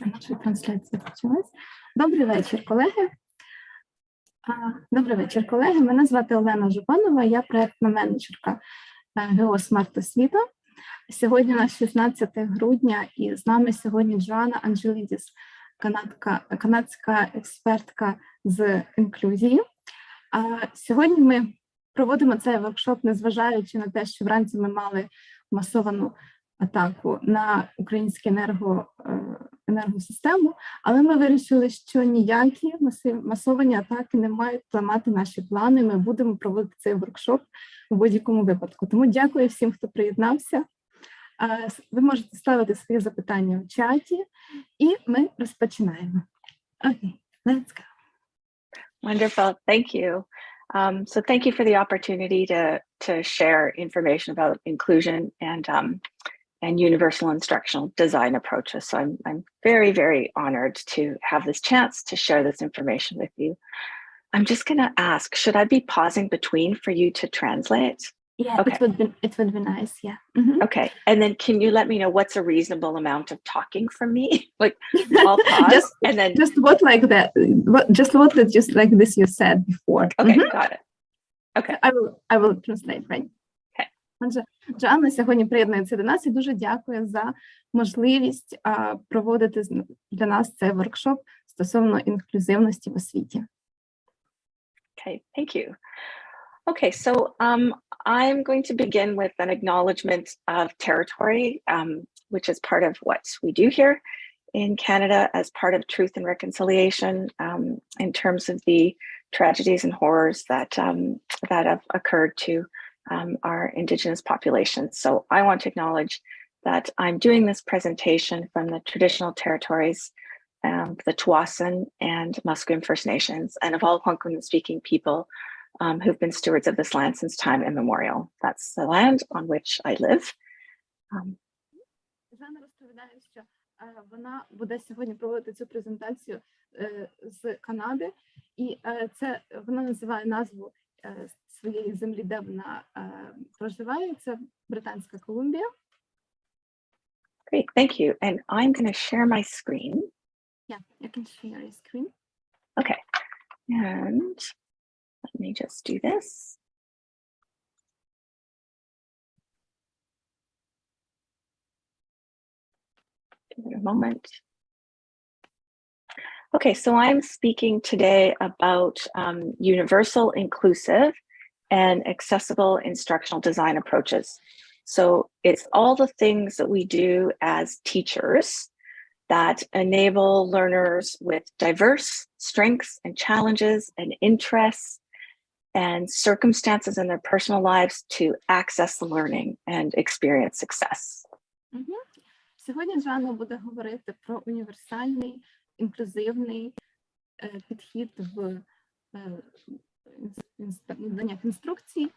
Наша трансляція почалась. Добрий вечір, колеги. Добрий вечір, колеги. Мене звати Олена Жупанова, я проєктна менеджерка ГО «Смарт, освіта». Сьогодні у нас 16 грудня, і з нами сьогодні Джоанна Ангелідіс, канадська експертка з інклюзії. Сьогодні ми проводимо цей воркшоп, незважаючи на те, що вранці ми мали масовану атаку на українську енергосистему, але ми вирішили, що ніякі масовані атаки не мають ламати наші плани. Ми будемо проводити цей воркшоп у будь-якому випадку. Тому дякую всім, хто приєднався. Ви можете ставити свої запитання в чаті, і ми розпочинаємо. Okay, let's go. Wonderful, thank you. So thank you for the opportunity to share information about inclusion and universal instructional design approaches. So I'm very, very honored to have this chance to share this information with you. I'm just going to ask, should I be pausing between for you to translate? Yeah, okay. It would be nice, yeah. Mm-hmm. Okay, and then can you let me know what's a reasonable amount of talking from me? Like, I'll pause and then... Just what like that, just like this you said before. Okay, got it. Okay. I will translate, right? Отже, Джоанна сьогодні приєднується до нас і дуже дякую за можливість проводити для нас цей воркшоп стосовно інклюзивності в освіті. Okay, thank you. Okay, so I'm going to begin with an acknowledgement of territory, which is part of what we do here in Canada as part of Truth and Reconciliation in terms of the tragedies and horrors that have occurred to our Indigenous populations. So I want to acknowledge that I'm doing this presentation from the traditional territories, the Tsawwassen and Musqueam First Nations, and of all Algonquin speaking people who've been stewards of this land since time immemorial. That's the land on which I live. Жанна розповідає, що вона буде сьогодні проводити цю презентацію з Канади, і це вона називає назву своєї землі, де вона проживає. Це Британська Колумбія. Great, thank you. And I'm going to share my screen. Yeah, you can share your screen. Okay, and let me just do this. Give it a moment. Okay, so I'm speaking today about universal, inclusive, and accessible instructional design approaches. So it's all the things that we do as teachers that enable learners with diverse strengths and challenges and interests and circumstances in their personal lives to access the learning and experience success. Сьогодні Джоанна буде говорити про універсальний, інклюзивний підхід в наданнях інструкцій,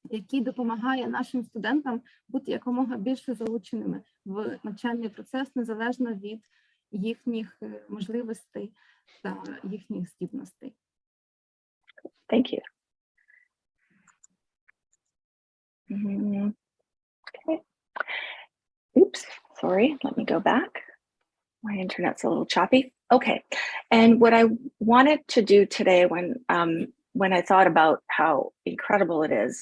який допомагає нашим студентам бути якомога більше залученими в навчальний процес, незалежно від їхніх можливостей та їхніх здібностей. Thank you. Okay. Oops, sorry, let me go back. My internet's a little choppy. Okay, and what I wanted to do today when I thought about how incredible it is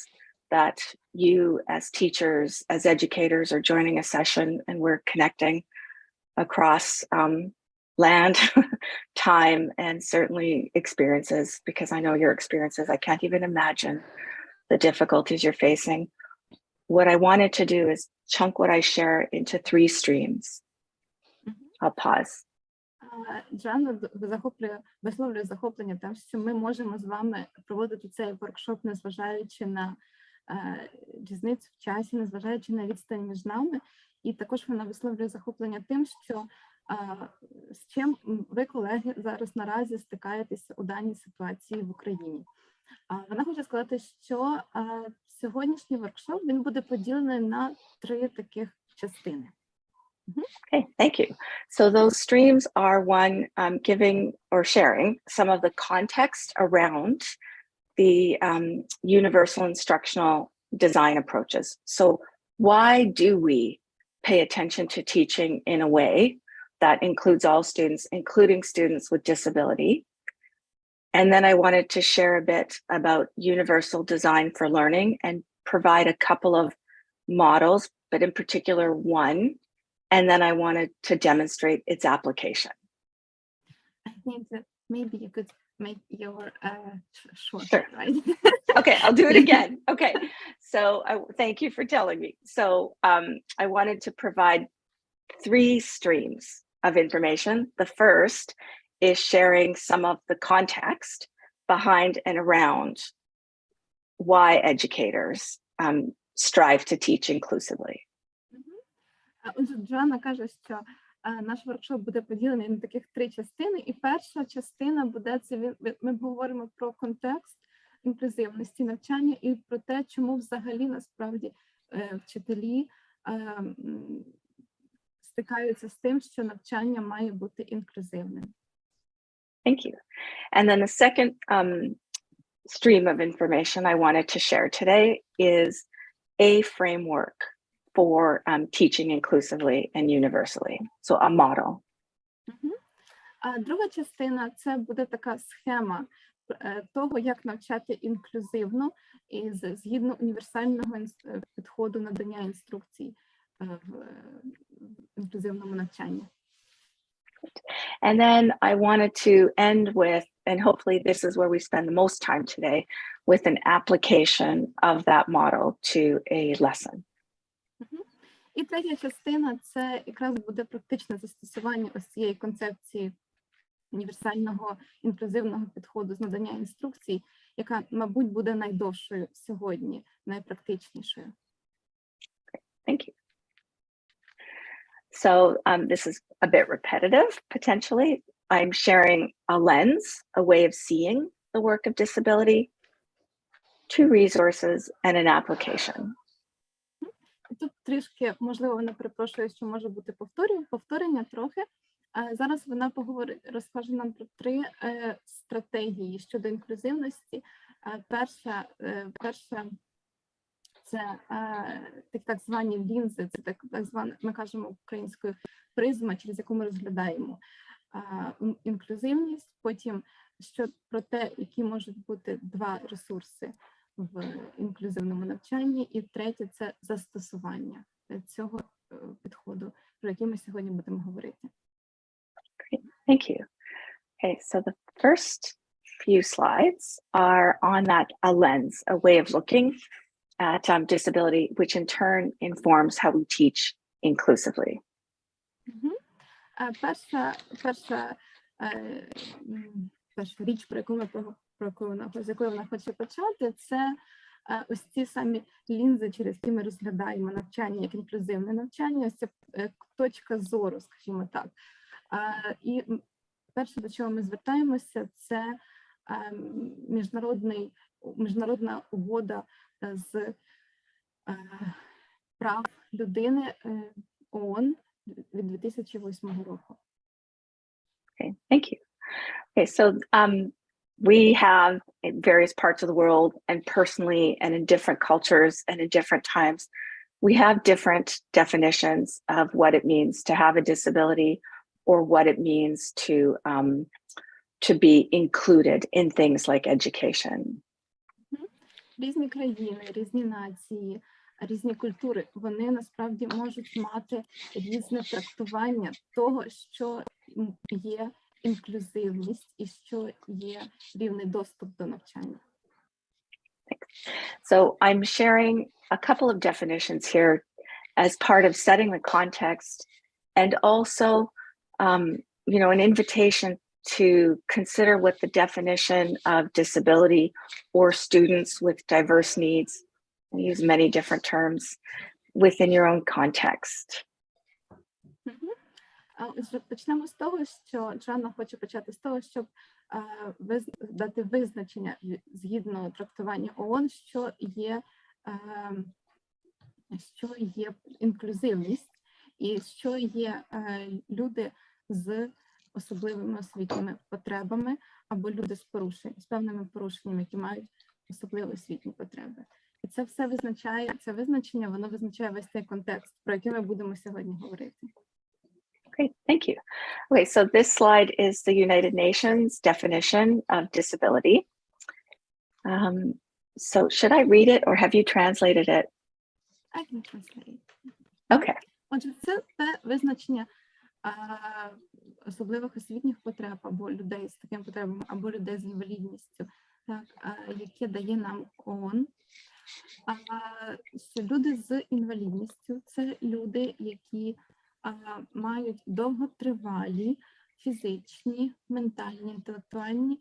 that you as teachers, as educators are joining a session and we're connecting across land, time, and certainly experiences, because I know your experiences. I can't even imagine the difficulties you're facing. What I wanted to do is chunk what I share into 3 streams. I'll pause. Джоанна висловлює захоплення тим, що ми можемо з вами проводити цей воркшоп, незважаючи на різницю в часі, незважаючи на відстань між нами. І також вона висловлює захоплення тим, що з чим ви, колеги, зараз наразі стикаєтеся у даній ситуації в Україні. Вона хоче сказати, що сьогоднішній воркшоп, він буде поділений на 3 таких частини. Okay, thank you. So those streams are one, giving or sharing some of the context around the universal instructional design approaches. So why do we pay attention to teaching in a way that includes all students, including students with disability. And then I wanted to share a bit about universal design for learning and provide a couple of models, but in particular one. And then I wanted to demonstrate its application. I think that maybe you could make your short, Sure. right? Okay, I'll do it again. Okay, so thank you for telling me. So I wanted to provide 3 streams of information. The first is sharing some of the context behind and around why educators strive to teach inclusively. Отже, Джоанна каже, що наш воркшоп буде поділений на таких 3 частини, і перша частина буде, це ми говоримо про контекст інклюзивності навчання і про те, чому взагалі насправді вчителі стикаються з тим, що навчання має бути інклюзивним. Thank you. And then the second stream of information I wanted to share today is a framework for teaching inclusively and universally. So a model. А друга частина – це буде така схема того, як навчати інклюзивно і згідно універсального підходу надання інструкцій в інклюзивному навчанні. And then I wanted to end with, and hopefully this is where we spend the most time today, with an application of that model to a lesson. І третя частина – це якраз буде практичне застосування ось цієї концепції універсального інклюзивного підходу з надання інструкцій, яка, мабуть, буде найдовшою сьогодні, найпрактичнішою. Thank you. So this is a bit repetitive, potentially. I'm sharing a lens, a way of seeing the work of disability, 2 resources, and an application. Тут трішки, можливо, вона перепрошує, що може бути повторення трохи. Зараз вона розкаже нам про 3 стратегії щодо інклюзивності. Перша це так звані лінзи, це так звана, ми кажемо українською, призма, через яку ми розглядаємо інклюзивність, потім про те, які можуть бути 2 ресурси в інклюзивному навчанні, і третє – це застосування цього підходу, про який ми сьогодні будемо говорити. Great, thank you. Okay, so the first few slides are on that a lens, a way of looking at disability, which in turn informs how we teach inclusively. Перша річ, з якої вона хоче почати, це ось ці самі лінзи, через які ми розглядаємо навчання як інклюзивне навчання, ось ця точка зору, скажімо так. І перше, до чого ми звертаємося, це міжнародна угода з прав людини ООН від 2008 року. Okay, thank you. Okay, so we have in various parts of the world and personally and in different cultures and in different times, we have different definitions of what it means to have a disability or what it means to be included in things like education. Різні країни, різні нації, різні культури, вони насправді можуть мати різне трактування того, що є інклюзивність і що є рівний доступ до навчання. So I'm sharing a couple of definitions here as part of setting the context and also, an invitation to consider what the definition of disability or students with diverse needs, I use many different terms, within your own context. Почнемо з того, що Джоанна хоче почати з того, щоб дати визначення згідно трактування ООН, що є інклюзивність і що є люди з особливими освітніми потребами або люди з певними порушеннями, які мають особливі освітні потреби. І це все визначає, це визначення, воно визначає весь цей контекст, про який ми будемо сьогодні говорити. Great, thank you. Okay, so this slide is the United Nations definition of disability. So should I read it or have you translated it? I can translate. Okay. Отже, це те визначення особливих освітніх потреб або людей з такими потребами, або людей з інвалідністю, так, яке дає нам ООН. Що люди з інвалідністю – це люди, які мають довготривалі фізичні, ментальні, інтелектуальні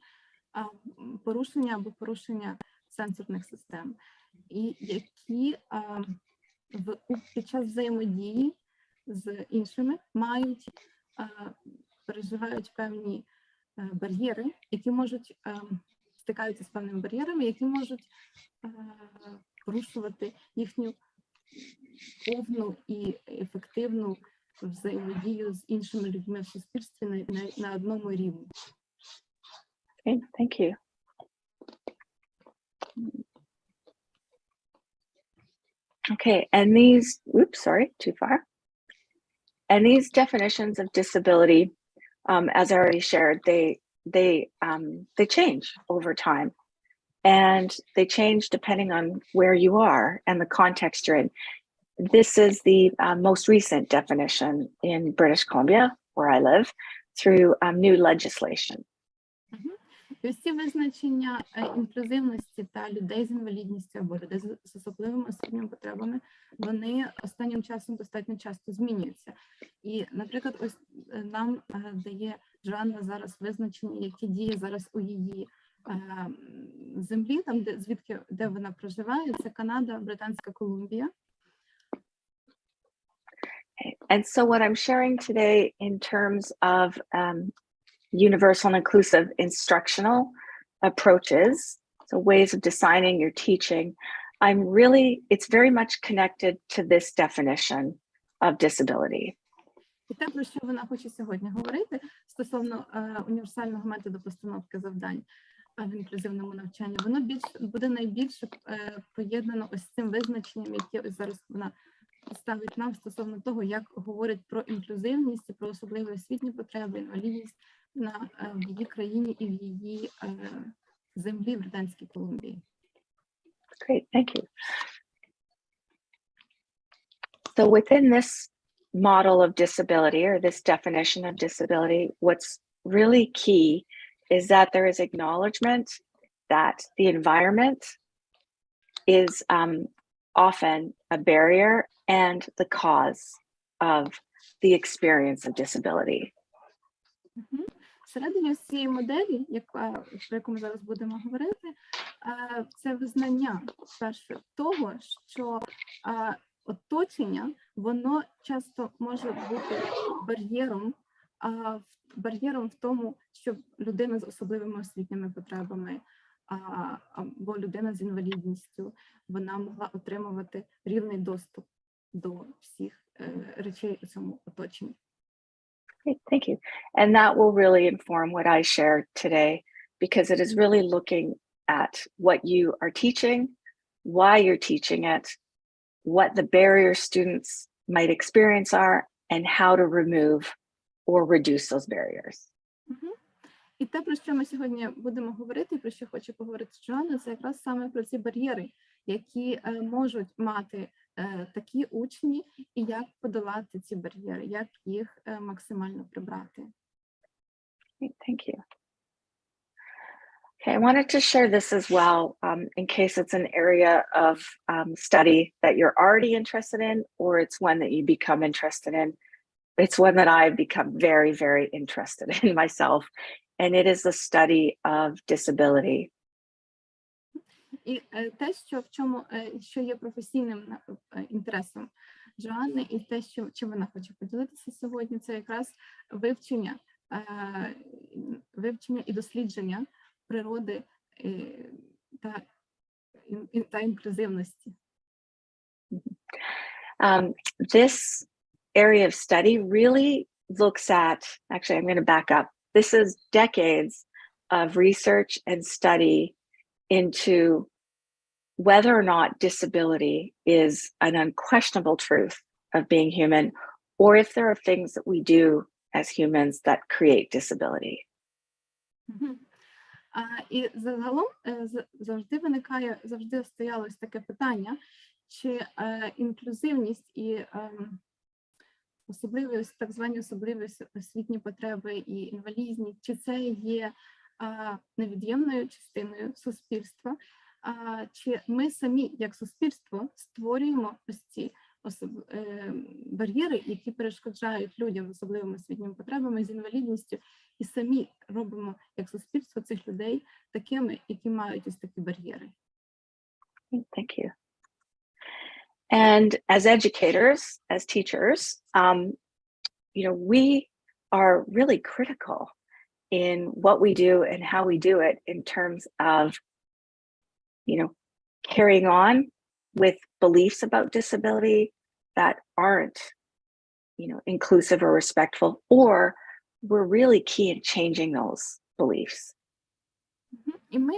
порушення або порушення сенсорних систем, і які під час взаємодії з іншими переживають певні бар'єри, які можуть стикаються з певними бар'єрами, які можуть порушувати їхню повну і ефективну взаємодію з іншими людьми в суспільстві на одному рівні. Okay, thank you. Okay, and these, oops, sorry, too far. And these definitions of disability, as I already shared, they change over time, and they change depending on where you are and the context you're in. This is the most recent definition in British Columbia, where I live, through new legislation. І ось ці визначення інклюзивності та людей з інвалідністю або людей з особливими освітніми потребами, вони останнім часом достатньо часто змінюються. І, наприклад, ось нам дає Джоанна зараз визначення, яке діє зараз у її землі, там, де вона проживає, це Канада, Британська Колумбія. And so what I'm sharing today in terms of universal and inclusive instructional approaches, so ways of designing your teaching, it's very much connected to this definition of disability. І те, про що вона хоче сьогодні говорити стосовно універсального методу постановки завдань в інклюзивному навчанні, воно буде найбільше поєднано ось з цим визначенням, яке ось зараз вона ставить нам стосовно того, як говорять про інклюзивність, про особливі освітні потреби, інвалідність в її країні і в її землі в Британській Колумбії. Great, thank you. So within this model of disability, or this definition of disability, what's really key is that there is acknowledgement that the environment is often a barrier and the cause of the experience of disability. Всередині цієї моделі, про яку ми зараз будемо говорити, це визнання, перше, того, що оточення, воно часто може бути бар'єром в тому, щоб людина з особливими освітніми потребами або людина з інвалідністю, вона могла отримувати рівний доступ до всіх речей у цьому оточенні. Great, thank you. And that will really inform what I share today, because it is really looking at what you are teaching, why you're teaching it, what the barriers students might experience are, and how to remove or reduce those barriers. І те, про що ми сьогодні будемо говорити, про що хочу поговорити Джоанна, це якраз саме про ці бар'єри, які можуть мати такі учні, і як подолати ці бар'єри, як їх максимально прибрати. Thank you. Okay, I wanted to share this as well, in case it's an area of study that you're already interested in, or it's one that you become interested in. It's one that I've become very, very interested in myself, and it is the study of disability. І те, що є професійним інтересом Джоанни, і те, чим вона хоче поділитися сьогодні, це якраз вивчення і дослідження природи та інклюзивності. This area of study really looks at, actually, I'm going to back up. This is decades of research and study into whether or not disability is an unquestionable truth of being human, or if there are things that we do as humans that create disability. І загалом завжди стоялось таке питання, чи інклюзивність і так звані особливі освітні потреби і інвалідність, чи це є невід'ємною частиною суспільства, чи ми самі, як суспільство, створюємо ось ці бар'єри, які перешкоджають людям з особливими освітніми потребами, з інвалідністю, і самі робимо, як суспільство, цих людей такими, які мають ось такі бар'єри. Thank you. And as educators, as teachers, we are really critical in what we do and how we do it in terms of, carrying on with beliefs about disability that aren't, inclusive or respectful, or we're really key in changing those beliefs. І ми,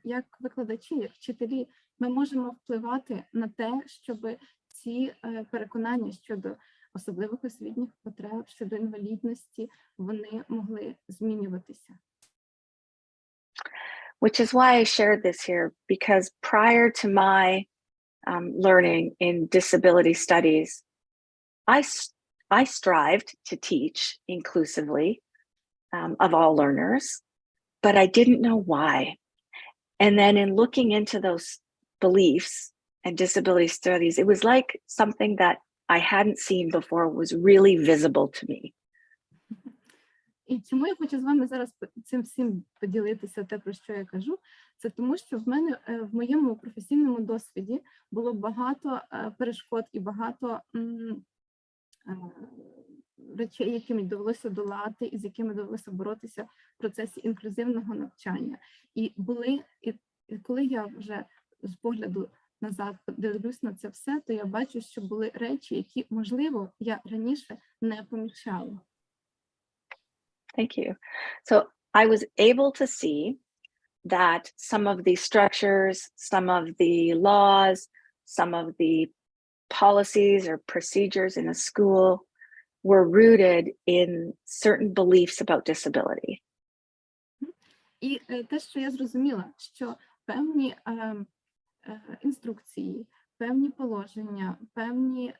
як викладачі, як вчителі, ми можемо впливати на те, щоб ці переконання щодо особливих освітніх потреб, щодо інвалідності, вони могли змінюватися. Which is why I shared this here, because prior to my learning in disability studies, I strived to teach inclusively of all learners, but I didn't know why. And then in looking into those beliefs and disability studies, it was like something that I hadn't seen before was really visible to me. І чому я хочу з вами зараз цим всім поділитися, те, про що я кажу, це тому, що в моєму професійному досвіді було багато перешкод і багато речей, які мені довелося долати, і з якими довелося боротися в процесі інклюзивного навчання. І коли я вже з погляду назад дивлюсь на це все, то я бачу, що були речі, які, можливо, я раніше не помічала. Thank you. So I was able to see that some of the structures, some of the laws, some of the policies or procedures in a school were rooted in certain beliefs about disability. І те, що я зрозуміла, що певні інструкції, певні положення, певні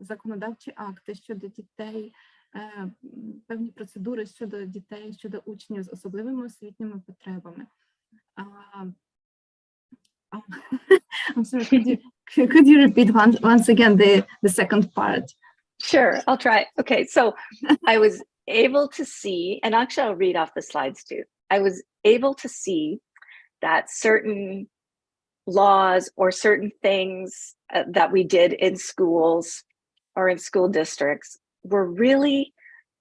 законодавчі акти щодо дітей, певні процедури щодо дітей, щодо учнів з особливими освітніми потребами. I'm sorry, could you repeat once again the second part? Sure, I'll try. Okay, so I was able to see, and actually I'll read off the slides too. I was able to see that certain laws or certain things that we did in schools or in school districts were really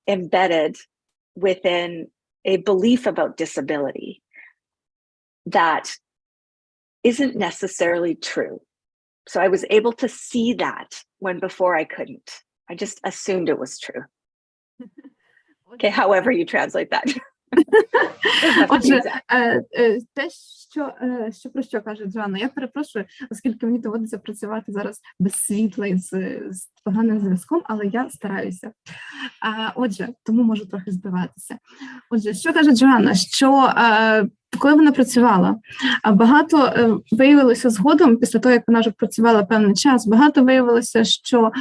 embedded within a belief about disability that isn't necessarily true. So I was able to see that when before I couldn't. I just assumed it was true. Okay, however you translate that. Отже, те, про що каже Джоанна, я перепрошую, оскільки мені доводиться працювати зараз без світла і з поганим зв'язком, але я стараюся. Отже, тому можу трохи збиватися. Отже, що каже Джоанна, що коли вона працювала, багато виявилося згодом, після того, як вона вже працювала певний час, багато виявилося, що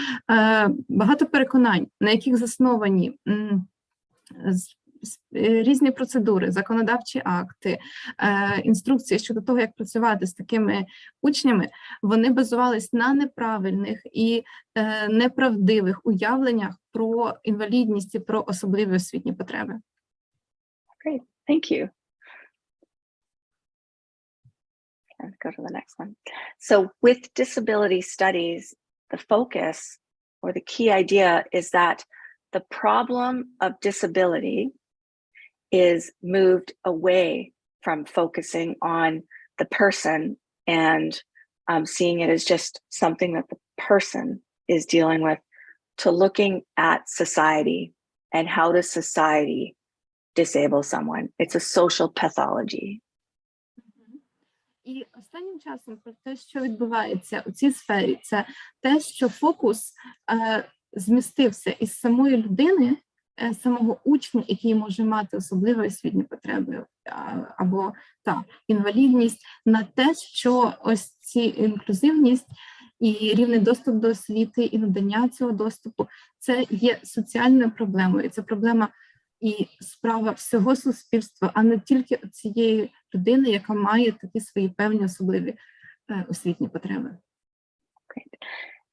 багато переконань, на яких засновані різні процедури, законодавчі акти, інструкції щодо того, як працювати з такими учнями, вони базувались на неправильних і неправдивих уявленнях про інвалідність і про особливі освітні потреби. Great, thank you. Let's go to the next one. So with disability studies, the focus or the key idea is that the problem of disability is moved away from focusing on the person and seeing it as just something that the person is dealing with, to looking at society and how does society disable someone. It's a social pathology. І останнім часом про те, що відбувається у цій сфері, це те, що фокус змістився із самої людини, самого учня, який може мати особливі освітні потреби або інвалідність, на те, що ось ці інклюзивність і рівний доступ до освіти, і надання цього доступу – це є соціальною проблемою. Це проблема і справа всього суспільства, а не тільки цієї людини, яка має такі свої певні особливі освітні потреби. Great.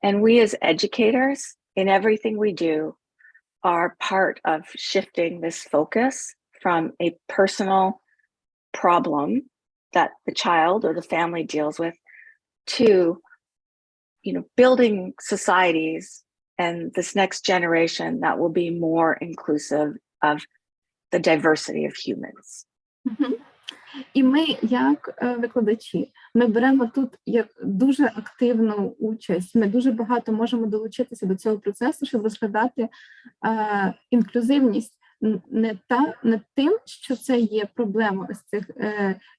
And we as educators, in everything we do, are part of shifting this focus from a personal problem that the child or the family deals with to, building societies and this next generation that will be more inclusive of the diversity of humans. І ми, як викладачі, ми беремо тут як дуже активну участь. Ми дуже багато можемо долучитися до цього процесу, щоб розглядати інклюзивність не тим, що це є проблема ось цих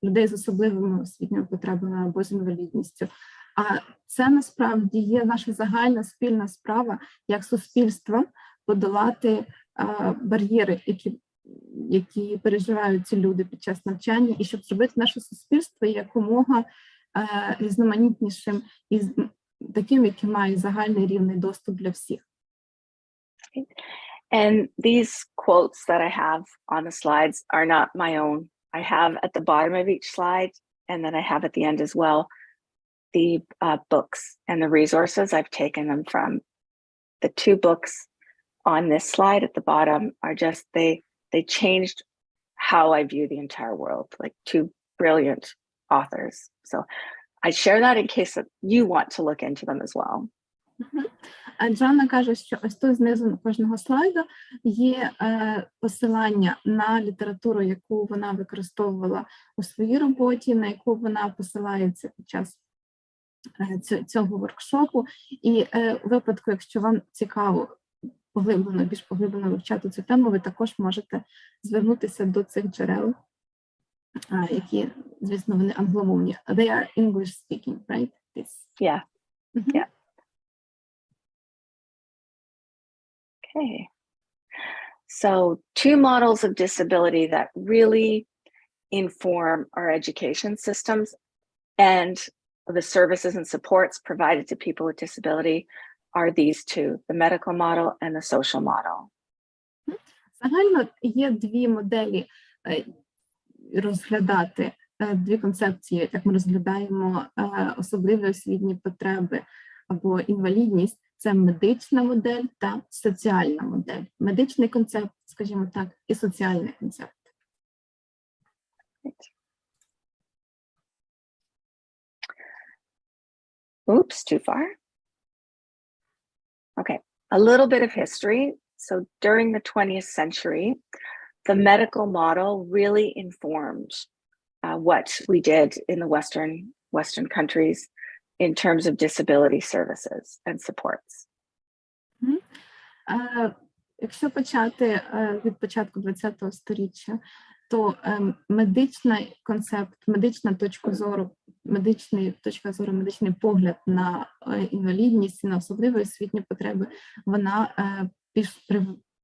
людей з особливими освітніми потребами або з інвалідністю, а це насправді є наша загальна спільна справа як суспільства подолати бар'єри, які переживають ці люди під час навчання, і щоб зробити наше суспільство якомога різноманітнішим і таким, яке має загальний рівний доступ для всіх. And these quotes that I have on the slides are not my own. I have at the bottom of each slide, and then I have at the end as well, the books and the resources. I've taken them from the two books on this slide at the bottom are just, they changed how I view the entire world, like two brilliant authors. So I share that in case that you want to look into them as well. Джоанна каже, що ось тут знизу кожного слайду є посилання на літературу, яку вона використовувала у своїй роботі, на яку вона посилається під час цього воркшопу. І у випадку, якщо вам цікаво більш поглиблено вивчати цю тему, ви також можете звернутися до цих джерел, які, звісно, вони англомовні. They are English speaking, right? Yeah. Yeah. Okay. So two models of disability that really inform our education systems and the services and supports provided to people with disability are these two, the medical model and the social model. Загально є дві моделі розглядати, дві концепції, як ми розглядаємо особливі освітні потреби або інвалідність. Це медична модель та соціальна модель. Медичний концепт, скажімо так, і соціальний концепт. Oops, too far. Okay, a little bit of history. So during the 20th century, the medical model really informed what we did in the Western countries in terms of disability services and supports. Якщо почати від початку ХХ століття, то медичний концепт, медична точка зору, медичний погляд на інвалідність і на особливі освітні потреби, вона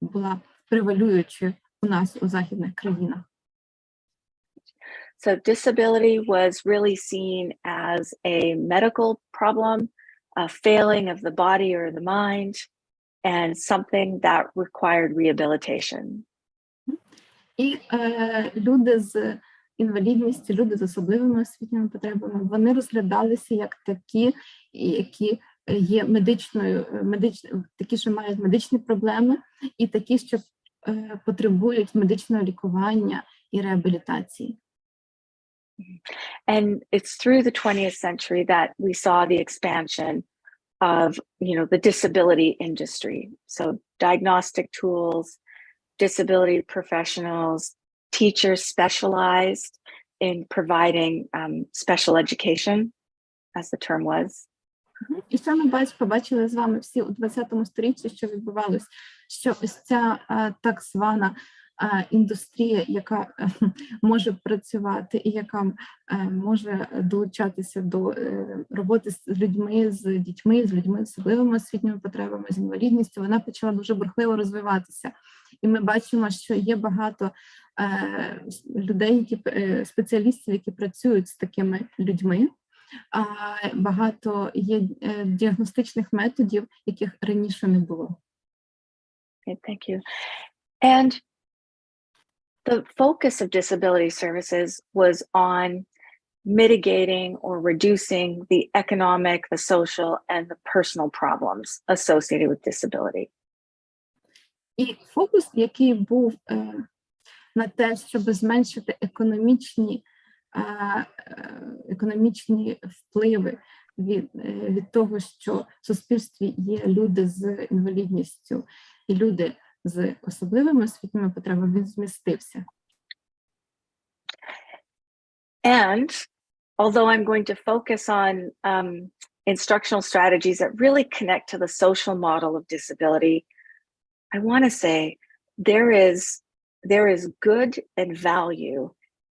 була превалюючою у нас у західних країнах. So disability was really seen as a medical problem, a failing of the body or the mind, and something that required rehabilitation. І люди з інвалідністю, люди з особливими освітніми потребами, вони розглядалися як такі, які є такі, що мають медичні проблеми, і такі, що потребують медичного лікування і реабілітації. And it's through the 20th century that we saw the expansion of, the disability industry. So diagnostic tools, disability professionals, teachers specialized in providing special education, as the term was. І що ми побачили з вами всі у 20 столітті, що відбувалось, що ось ця так звана індустрія, яка може працювати і яка може долучатися до роботи з людьми, з дітьми, з людьми з особливими освітніми потребами, з інвалідністю, вона почала дуже бурхливо розвиватися. І ми бачимо, що є багато людей, спеціалістів, які працюють з такими людьми. Багато є діагностичних методів, яких раніше не було. Okay, thank you. And the focus of disability services was on mitigating or reducing the economic, the social, and the personal problems associated with disability. І фокус, який був на те, щоб зменшити економічні впливи від того, що в суспільстві є люди з інвалідністю і люди з особливими освітніми потребами, він змістився. And although I'm going to focus on instructional strategies that really connect to the social model of disability, I want to say there is good and value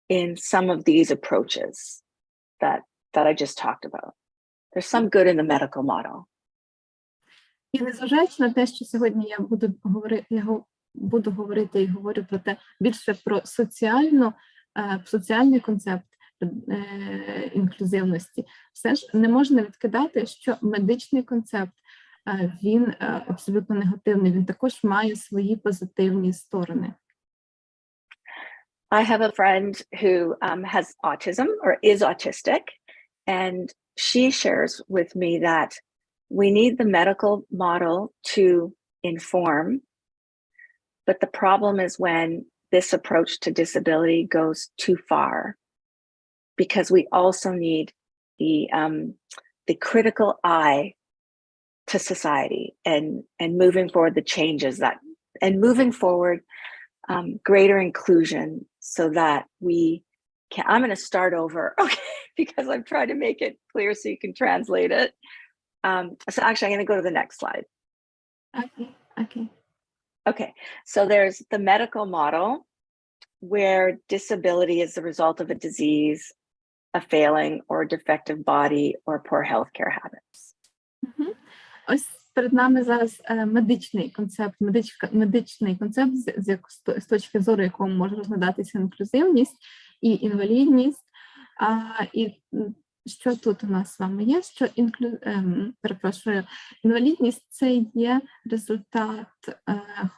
in some of these approaches that I just talked about. There's some good in the medical model. І незважаючи на те, що сьогодні я буду говорити і говорю про те, більше про соціальний концепт інклюзивності, все ж не можна відкидати, що медичний концепт, він абсолютно негативний, він також має свої позитивні сторони. I have a friend who has autism or is autistic, and she shares with me that we need the medical model to inform, but the problem is when this approach to disability goes too far, because we also need the critical eye to society and moving forward the changes and moving forward greater inclusion so that we can. I'm going to start over, okay, because I'm trying to make it clear so you can translate it. So actually, I'm going to go to the next slide. Okay, so there's the medical model where disability is the result of a disease, a failing or defective body, or poor healthcare habits. Ось перед нами зараз медичний концепт, з точки зору якого може розглядатися інклюзивність і інвалідність. І що тут у нас з вами є? Що інвалідність – це є результат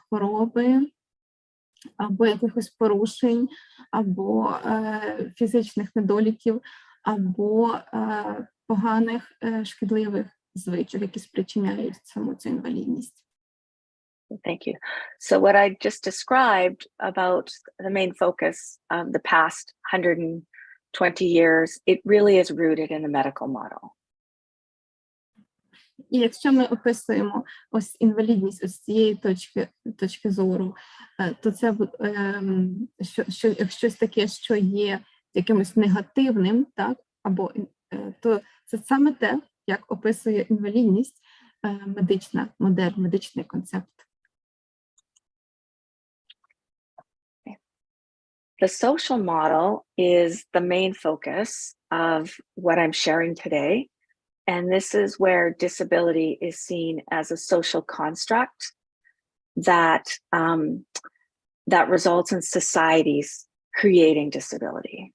хвороби, або якихось порушень, або фізичних недоліків, або поганих шкідливих звичок, які спричиняють саму цю інвалідність. Thank you. So what I just described about the main focus of the past 120 years, it really is rooted in the medical model. І якщо ми описуємо ось інвалідність ось цієї точки зору, то це щось таке, що є якимось негативним, так, або то це саме те, як описує інвалідність медична модель, медичний концепт. The social model is the main focus of what I'm sharing today. And this is where disability is seen as a social construct that results in societies creating disability.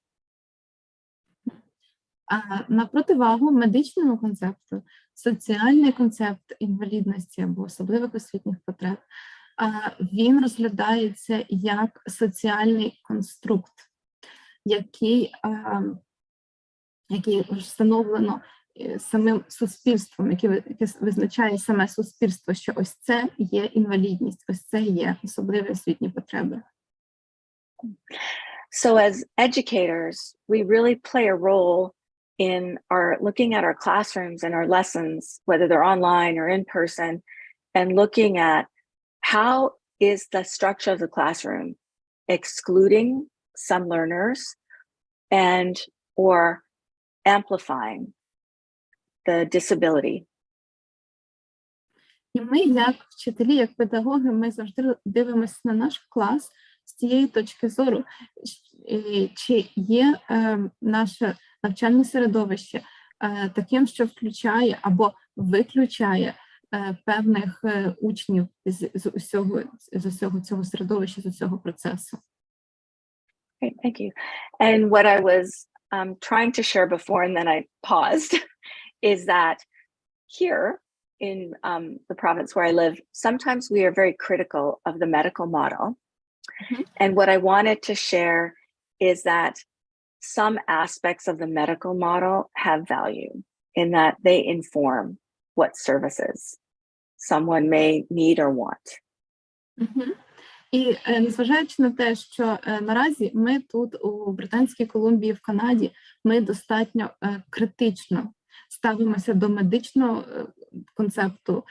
На противагу медичному концепту, соціальний концепт інвалідності або особливих освітніх потреб, він розглядається як соціальний конструкт, який встановлено самим суспільством, яке визначає саме суспільство, що ось це є інвалідність, ось це є особливі освітні потреби. So as educators, we really play a role in looking at our classrooms and our lessons, whether they're online or in person, and looking at how is the structure of the classroom excluding some learners and or amplifying the disability. І ми, як вчителі, як педагоги, ми завжди дивимося на наш клас з цієї точки зору, чи є наше навчальне середовище таким, що включає або виключає певних учнів з усього цього середовища, з усього процесу. Great, thank you. And what I was trying to share before, and then I paused, is that here in the province where I live, sometimes we are very critical of the medical model. Mm-hmm. And what I wanted to share is that some aspects of the medical model have value in that they inform what services someone may need or want. Mm-hmm. І незважаючи на те, що наразі ми тут у Британській Колумбії, в Канаді, ми достатньо критично ставимося до медичного концепту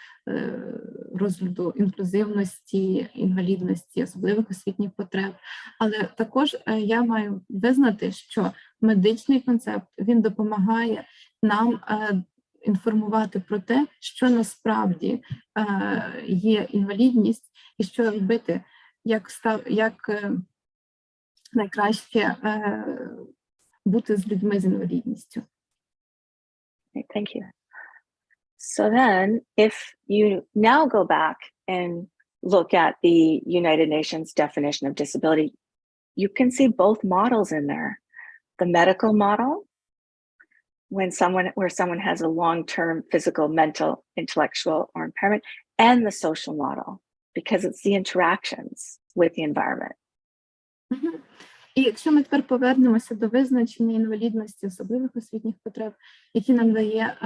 розгляду інклюзивності, інвалідності, особливих освітніх потреб. Але також я маю визнати, що медичний концепт, він допомагає нам інформувати про те, що насправді є інвалідність і що робити, як найкраще бути з людьми з інвалідністю. Thank you. So then, if you now go back and look at the United Nations definition of disability, you can see both models in there. The medical model, where someone has a long-term physical, mental, intellectual, or impairment, and the social model, because it's the interactions with the environment. Mm-hmm. І якщо ми тепер повернемося до визначення інвалідності, особливих освітніх потреб, які нам дає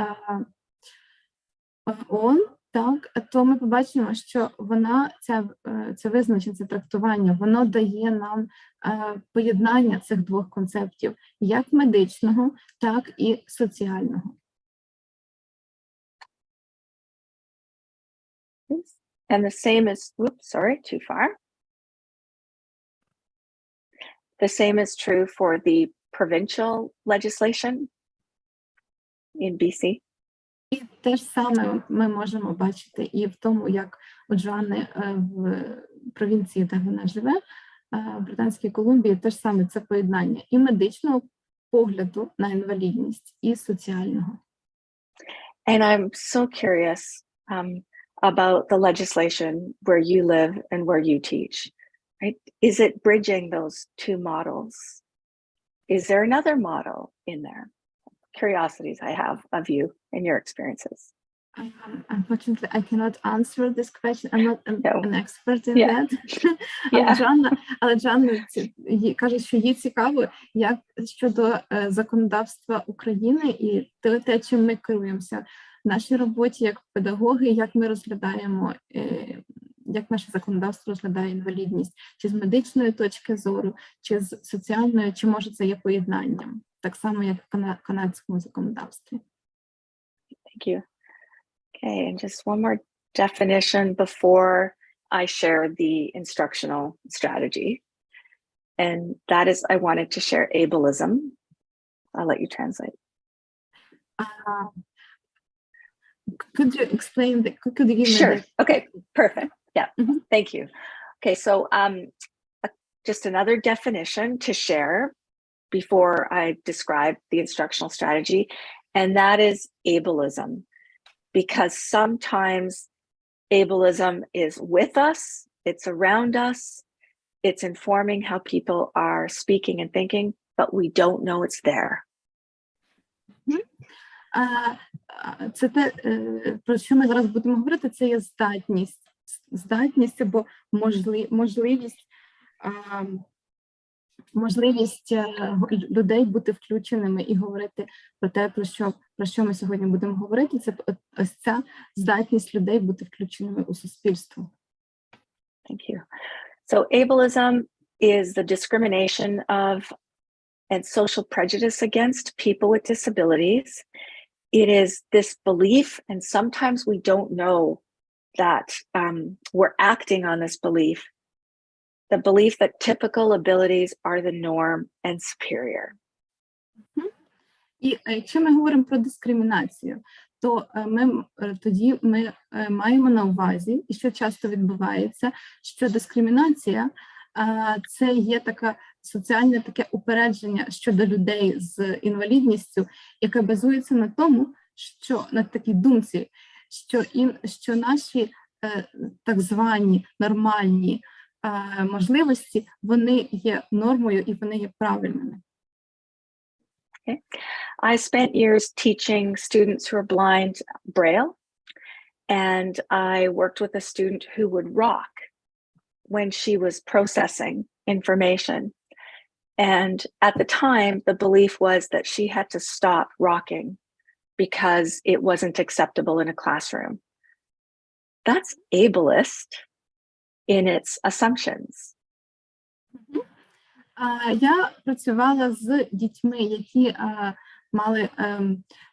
ООН, так, то ми побачимо, що це визначення, це трактування, воно дає нам поєднання цих двох концептів, як медичного, так і соціального. And the same is, too far. The same is true for the provincial legislation in BC. І те ж саме ми можемо бачити і в тому, як у Джоанни в провінції, де вона живе, в Британській Колумбії, те ж саме це поєднання і медичного погляду на інвалідність, і соціального. And I'm so curious about the legislation where you live and where you teach. Right? Is it bridging those two models? Is there another model in there? Curiosities I have of you and your experiences. Unfortunately, I cannot answer this question. I'm not an expert in that. Але Джоанна каже, що їй цікаво, як щодо законодавства України і те, чим ми керуємося в нашій роботі як педагоги, як ми розглядаємо, як наше законодавство розглядає інвалідність, чи з медичної точки зору, чи з соціальної, чи може це є поєднанням, так само як в канадському законодавстві. Thank you. Okay, and just one more definition before I share the instructional strategy. And that is, I wanted to share ableism. I'll let you translate. Could you explain could you give me Sure. Okay, perfect. Yeah, mm-hmm. Thank you. Okay, so just another definition to share before I describe the instructional strategy, and that is ableism. Because sometimes ableism is with us, it's around us, it's informing how people are speaking and thinking, but we don't know it's there. Це те, про що ми зараз будемо говорити, це є здатність або можливість людей бути включеними і говорити про те, про що ми сьогодні будемо говорити. Це ось ця здатність людей бути включеними у суспільство. Thank you. So ableism is the discrimination of and social prejudice against people with disabilities. It is this belief, and sometimes we don't know that we're acting on this belief, the belief that typical abilities are the norm and superior. І якщо ми говоримо про дискримінацію, то тоді ми маємо на увазі, і що часто відбувається, що дискримінація це є таке соціальне таке упередження щодо людей з інвалідністю, яке базується на тому, що на такій думці, що наші так звані нормальні можливості, вони є нормою і вони є правильними. Okay. I spent years teaching students who are blind Braille, and I worked with a student who would rock when she was processing information. And at the time, the belief was that she had to stop rocking because it wasn't acceptable in a classroom. That's ableist in its assumptions. Я працювала з дітьми, які мали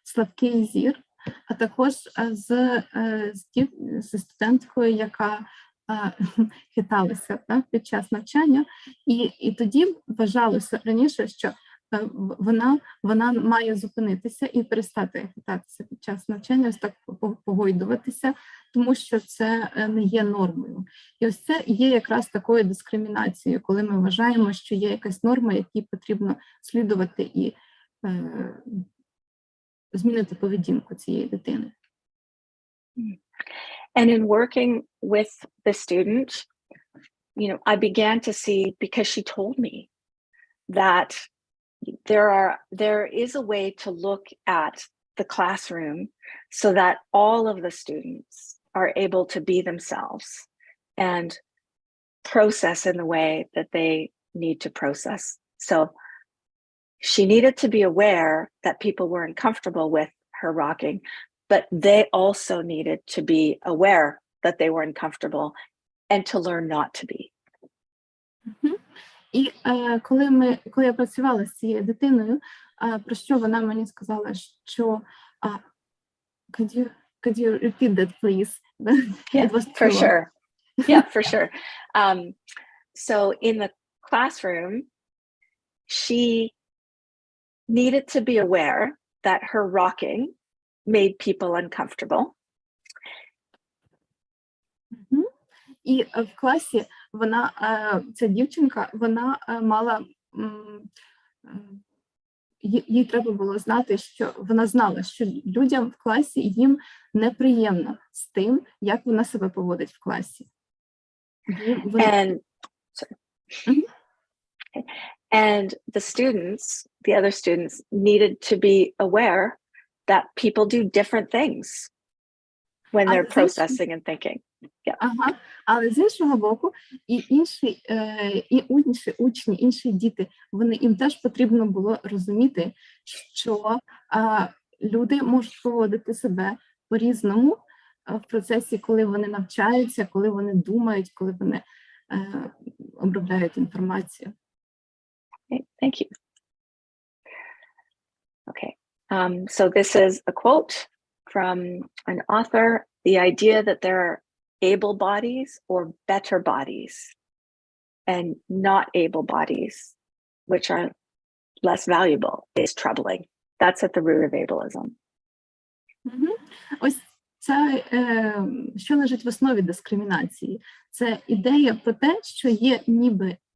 слабкий зір, а також з студенткою, яка хиталася під час навчання. І тоді вважалося раніше, що вона має зупинитися і перестати хитатися під час навчання, ось так погойдуватися, тому що це не є нормою. І ось це є якраз такою дискримінацією, коли ми вважаємо, що є якась норма, якій потрібно слідувати і змінити поведінку цієї дитини. And in working with the student, I began to see, because she told me that there is a way to look at the classroom so that all of the students are able to be themselves and process in the way that they need to process. So she needed to be aware that people were uncomfortable with her rocking, but they also needed to be aware that they were uncomfortable and to learn not to be. І коли я працювала з цією дитиною, про що вона мені сказала, що could you repeat that, please? Yeah, It was for true. sure. Yeah, for sure. So in the classroom, she needed to be aware that her rocking made people uncomfortable. І в класі ця дівчинка, вона мала, їй треба було знати, що вона знала, що людям в класі їм неприємно з тим, як вона себе поводить в класі. And the other students needed to be aware that people do different things when they're processing and thinking. Yeah. Але з іншого боку, і учні, інші діти, їм теж потрібно було розуміти, що люди можуть поводити себе по-різному в процесі, коли вони навчаються, коли вони думають, коли вони обробляють інформацію. Okay, thank you. Okay, so this is a quote from an author, the idea that there are able bodies or better bodies and not able bodies, which are less valuable, is troubling. That's at the root of ableism. Ось це, що лежить в основі дискримінації. Це ідея про те, що є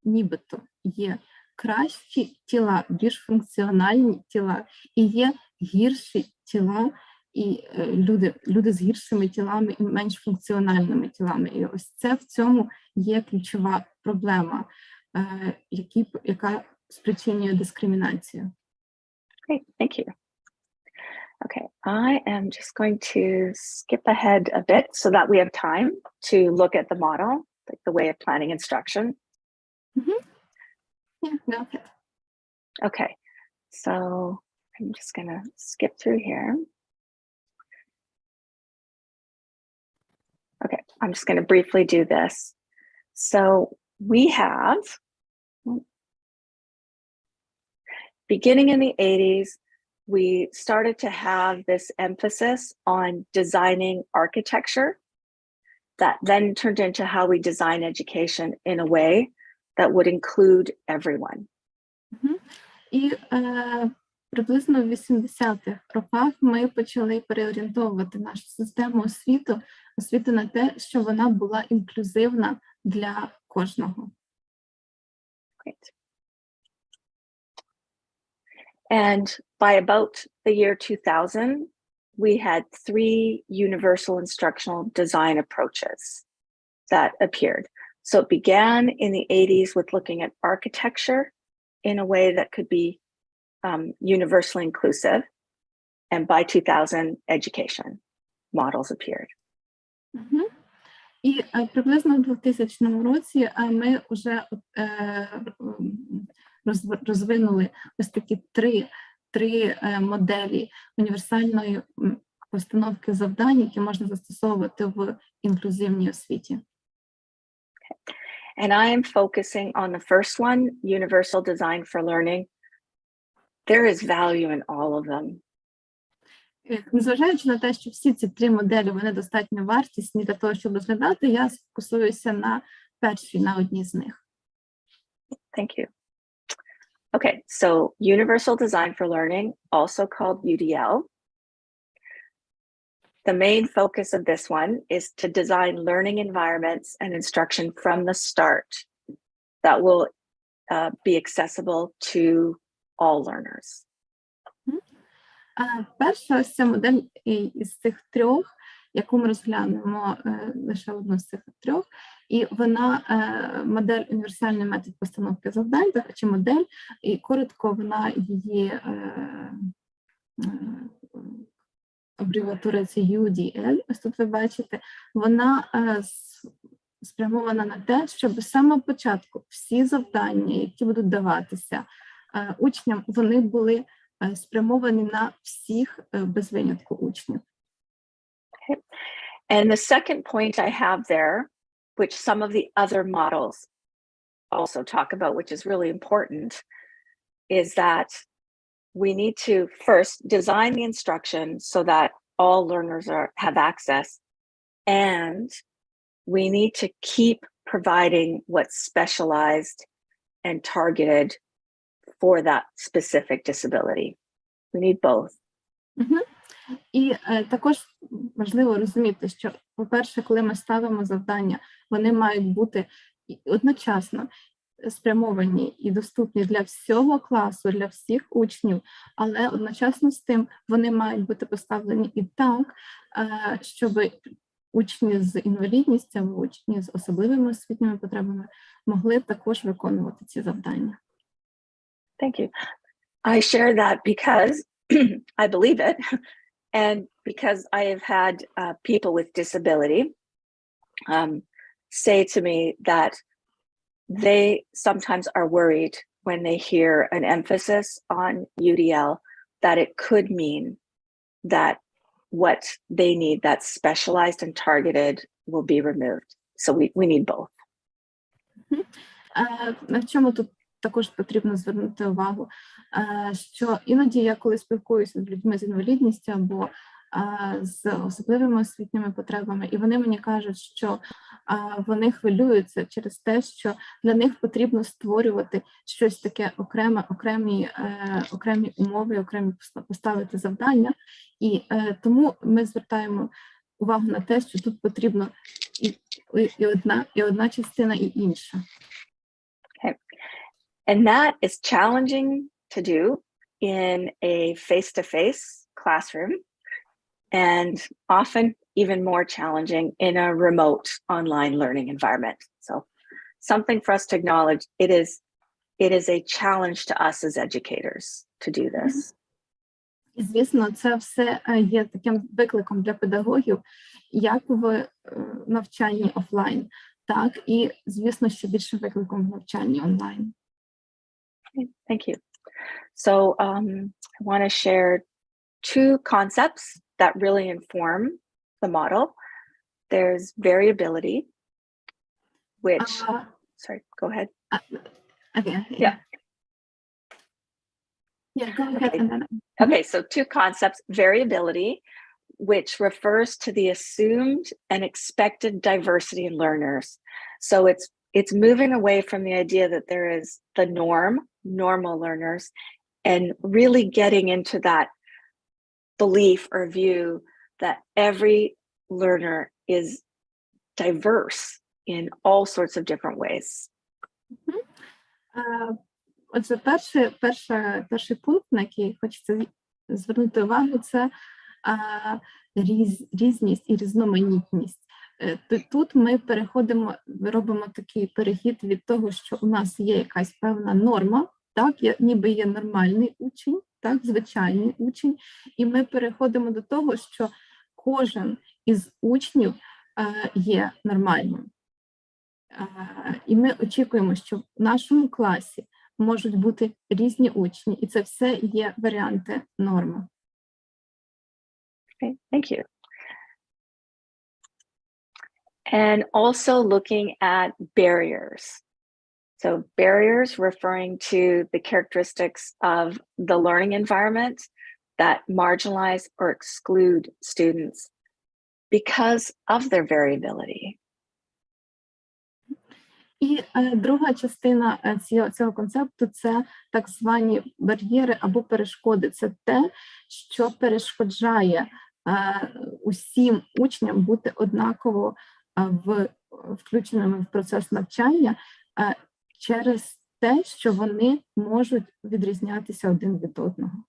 нібито є кращі тіла, більш функціональні тіла, і є гірші тіла, і люди з гіршими тілами і менш функціональними тілами. І ось це в цьому є ключова проблема, яка спричинює дискримінацію. Great, thank you. Okay, I am just going to skip ahead a bit so that we have time to look at the model, like the way of planning instruction. Yeah, go ahead. Okay, so I'm just going to skip through here. Okay, I'm just going to briefly do this. So we have, beginning in the 80s, we started to have this emphasis on designing architecture that then turned into how we design education in a way that would include everyone. І приблизно в 80-х роках ми почали переорієнтовувати нашу систему освіти на те, що вона була інклюзивна для кожного. Great. And by about the year 2000, we had 3 universal instructional design approaches that appeared. So it began in the 80s with looking at architecture in a way that could be universally inclusive. And by 2000, education models appeared. Мгм. І приблизно в 2000 році ми вже розвинули ось такі три моделі універсальної постановки завдань, які можна застосовувати в інклюзивній освіті. And I am focusing on the first one, universal design for learning. There is value in all of them. Незважаючи на те, що всі ці 3 моделі, вони достатньо вартісні для того, щоб розглядати, я сфокусуюся на першій, на одній з них. Thank you. Okay, so universal design for learning, also called UDL. The main focus of this one is to design learning environments and instruction from the start that will be accessible to all learners. Перша ось ця модель із цих 3, яку ми розглянемо лише одну з цих 3, і вона модель універсальний метод постановки завдань, чи модель, і коротко вона її абревіатура це UDL, ось тут ви бачите, вона спрямована на те, щоб з самого початку всі завдання, які будуть даватися учням, вони були спрямовані на всіх без винятку учнів. Okay. And the second point I have there, which some of the other models also talk about, which is really important, is that we need to first design the instruction so that all learners have access, and we need to keep providing what's specialized and targeted for that specific disability. We need both. І також важливо розуміти, що, по-перше, коли ми ставимо завдання, вони мають бути одночасно спрямовані і доступні для всього класу, для всіх учнів, але одночасно з тим вони мають бути поставлені і так, щоб учні з інвалідністю або учні з особливими освітніми потребами могли також виконувати ці завдання. Thank you. I share that because I believe it, and because I have had people with disability say to me that they sometimes are worried when they hear an emphasis on UDL that it could mean that what they need that's specialized and targeted will be removed. So we need both. На чому тут також потрібно звернути увагу, що іноді я, коли спілкуюся з людьми з інвалідністю або з особливими освітніми потребами, і вони мені кажуть, що вони хвилюються через те, що для них потрібно створювати щось таке окремі умови, окремі поставити завдання, і тому ми звертаємо увагу на те, що тут потрібно і одна частина, і інша. Okay. And that is challenging to do in a face-to-face classroom, and often even more challenging in a remote online learning environment. So something for us to acknowledge, it is a challenge to us as educators to do this. І, звісно, це все є таким викликом для педагогів, як в навчанні офлайн, так і, звісно, що більше викликом в навчанні онлайн. Thank you. So I want to share 2 concepts that really inform the model. There's variability, which, sorry, go ahead. Okay. Yeah. Yeah, go ahead. Okay. Okay, so 2 concepts, variability, which refers to the assumed and expected diversity in learners. So it's moving away from the idea that there is the normal learners, and really getting into that belief or view that every learner is diverse in all sorts of different ways. Отже, перший пункт, на який хочеться звернути увагу, це різність і різноманітність. Тут ми робимо такий перехід від того, що у нас є якась певна норма, так, ніби є нормальний учень, так, звичайний учень, і ми переходимо до того, що кожен із учнів є нормальним. І ми очікуємо, що в нашому класі можуть бути різні учні, і це все є варіанти норми. Okay, thank you. And also looking at barriers. So barriers referring to the characteristics of the learning environment that marginalize or exclude students because of their variability. І друга частина цього концепту – це так звані бар'єри або перешкоди. Це те, що перешкоджає усім учням бути однаково включеними в процес навчання через те, що вони можуть відрізнятися один від одного.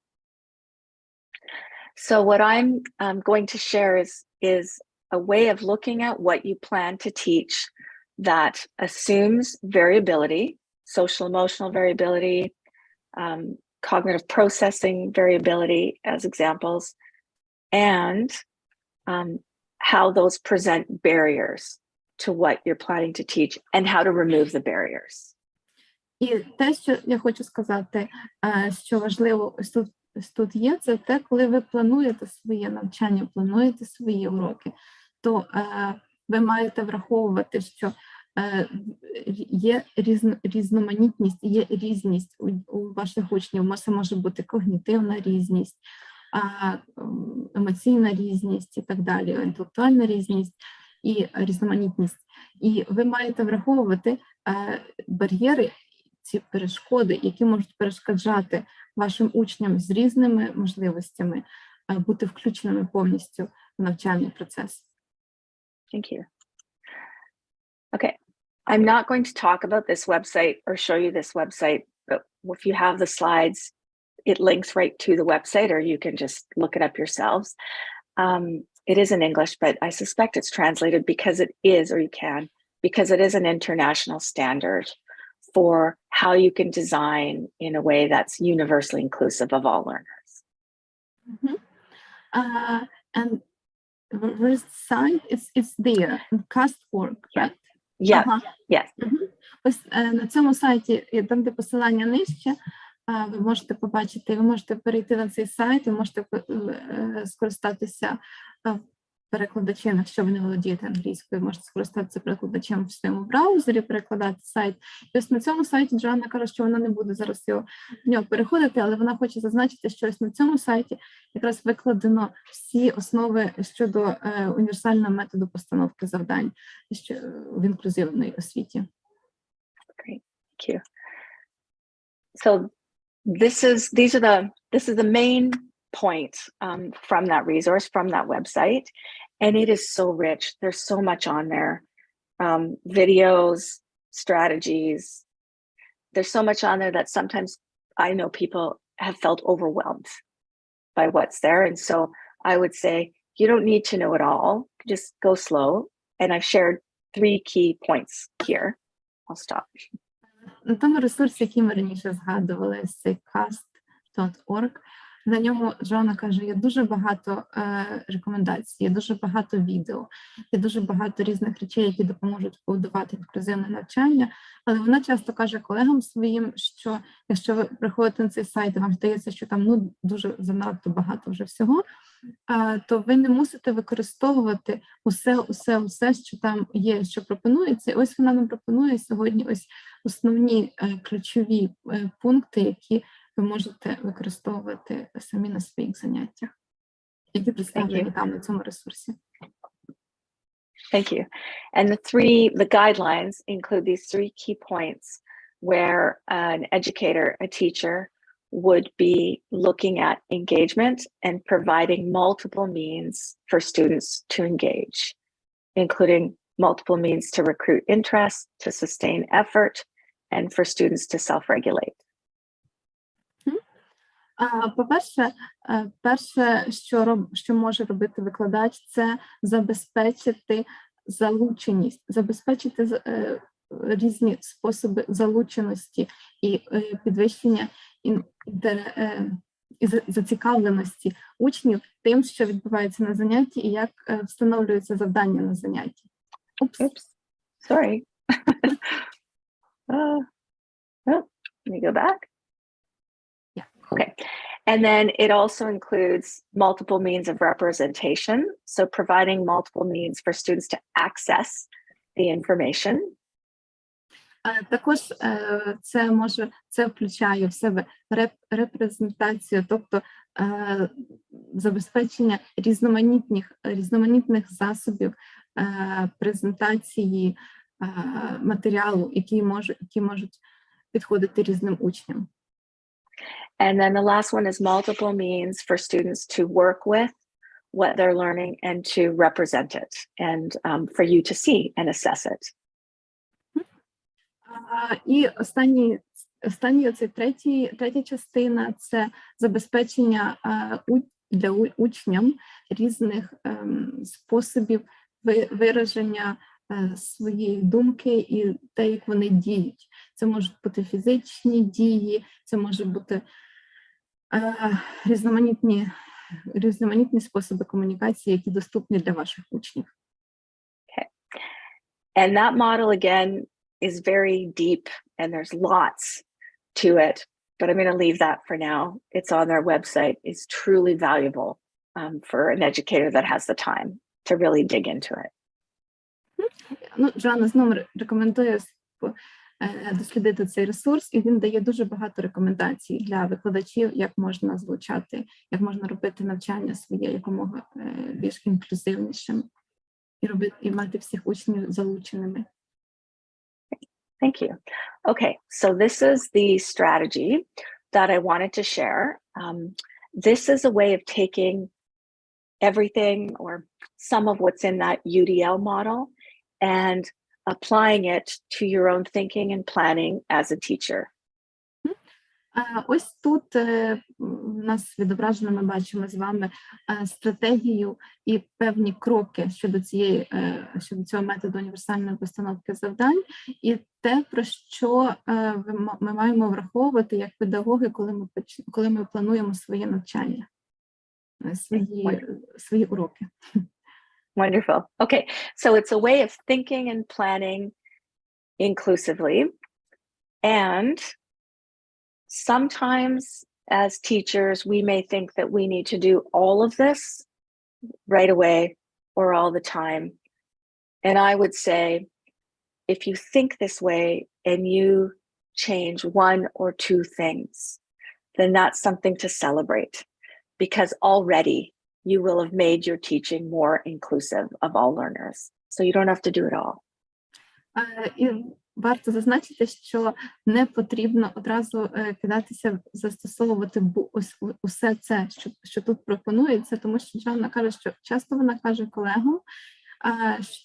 So what I'm going to share is a way of looking at what you plan to teach that assumes variability, social emotional variability, cognitive processing variability as examples, and how those present barriers to what you're planning to teach and how to remove the barriers. І те, що я хочу сказати, що важливо тут є, це те, коли ви плануєте своє навчання, плануєте свої уроки, то ви маєте враховувати, що є різноманітність, є різність у ваших учнів. Це може бути когнітивна різність, емоційна різність і так далі, інтелектуальна різність і різноманітність. І ви маєте враховувати бар'єри, ці перешкоди, які можуть перешкоджати вашим учням з різними можливостями бути включеними повністю в навчальний процес. Thank you. Okay, I'm not going to talk about this website or show you this website, but if you have the slides, it links right to the website, or you can just look it up yourselves. It is in English, but I suspect it's translated because it is, or you can, because it is an international standard for how you can design in a way that's universally inclusive of all learners. Mm-hmm. And where's the site? It's there, Castwork, right? Yeah, yes. Mm-hmm. Ось на цьому сайті, там де посилання нижче, ви можете побачити, ви можете перейти на цей сайт, ви можете скористатися перекладачем, якщо ви не володієте англійською, можете скористатися перекладачем в своєму браузері, перекладати сайт. І ось на цьому сайті Джоанна каже, що вона не буде зараз в нього переходити, але вона хоче зазначити, що ось на цьому сайті якраз викладено всі основи щодо універсального методу постановки завдань в інклюзивній освіті. Great, thank you. So this is the main point from that resource, from that website, and it is so rich. There's so much on there, videos, strategies. There's so much on there that sometimes I know people have felt overwhelmed by what's there, and so I would say you don't need to know it all. Just go slow, and I've shared 3 key points here. I'll stop. На тому ресурсі, який ми раніше згадували, це cast.org, на ньому Джоанна каже, є дуже багато рекомендацій, є дуже багато відео, є дуже багато різних речей, які допоможуть побудувати інклюзивне навчання, але вона часто каже колегам своїм, що якщо ви приходите на цей сайт, і вам здається, що там дуже занадто багато вже всього, то ви не мусите використовувати усе, що там є, що пропонується. І ось вона нам пропонує сьогодні ось основні ключові пункти, які ви можете використовувати самі на своїх заняттях, які представлені там на цьому ресурсі. Thank you. And the guidelines include these 3 key points where an educator, a teacher, would be looking at engagement and providing multiple means for students to engage, including multiple means to recruit interest, to sustain effort, and for students to self-regulate? По-перше, що може робити викладач, це забезпечити залученість, забезпечити різні способи залученості і підвищення зацікавленості учнів тим, що відбувається на занятті і як встановлюються завдання на занятті. Oops, sorry. Let me go back. Yeah. Okay. And then it also includes multiple means of representation. So providing multiple means for students to access the information. Також це включає в себе репрезентацію, тобто забезпечення різноманітних засобів презентації матеріалу, які можуть підходити різним учням. And then the last one is multiple means for students to work with what they're learning and to represent it and for you to see and assess it. І третя частина – це забезпечення для учням різних способів вираження своєї думки і те, як вони діють. Це можуть бути фізичні дії, це можуть бути різноманітні способи комунікації, які доступні для ваших учнів. Okay. And that model again is very deep and there's lots to it, but I'm going to leave that for now. It's on their website. It's truly valuable for an educator that has the time to really dig into it. Джоанна знову рекомендує дослідити цей ресурс, і він дає дуже багато рекомендацій для викладачів, як можна звучати, як можна робити навчання своє якомога більш інклюзивнішим і мати всіх учнів залученими. Thank you. Okay, so this is the strategy that I wanted to share. This is a way of taking everything or some of what's in that UDL model and applying it to your own thinking and planning as a teacher. Ось тут у нас відображено, ми бачимо з вами стратегію і певні кроки щодо цього методу універсальної постановки завдань, і те, про що ми маємо враховувати як педагоги, коли ми плануємо своє навчання, свої уроки. Wonderful. Okay, so it's a way of thinking and planning inclusively, and sometimes as teachers, we may think that we need to do all of this right away or all the time. And I would say, if you think this way and you change one or two things, then that's something to celebrate, because already you will have made your teaching more inclusive of all learners. So you don't have to do it all. Варто зазначити, що не потрібно одразу кидатися застосовувати усе це, що тут пропонується, тому що Джоанна каже, що часто вона каже колегам,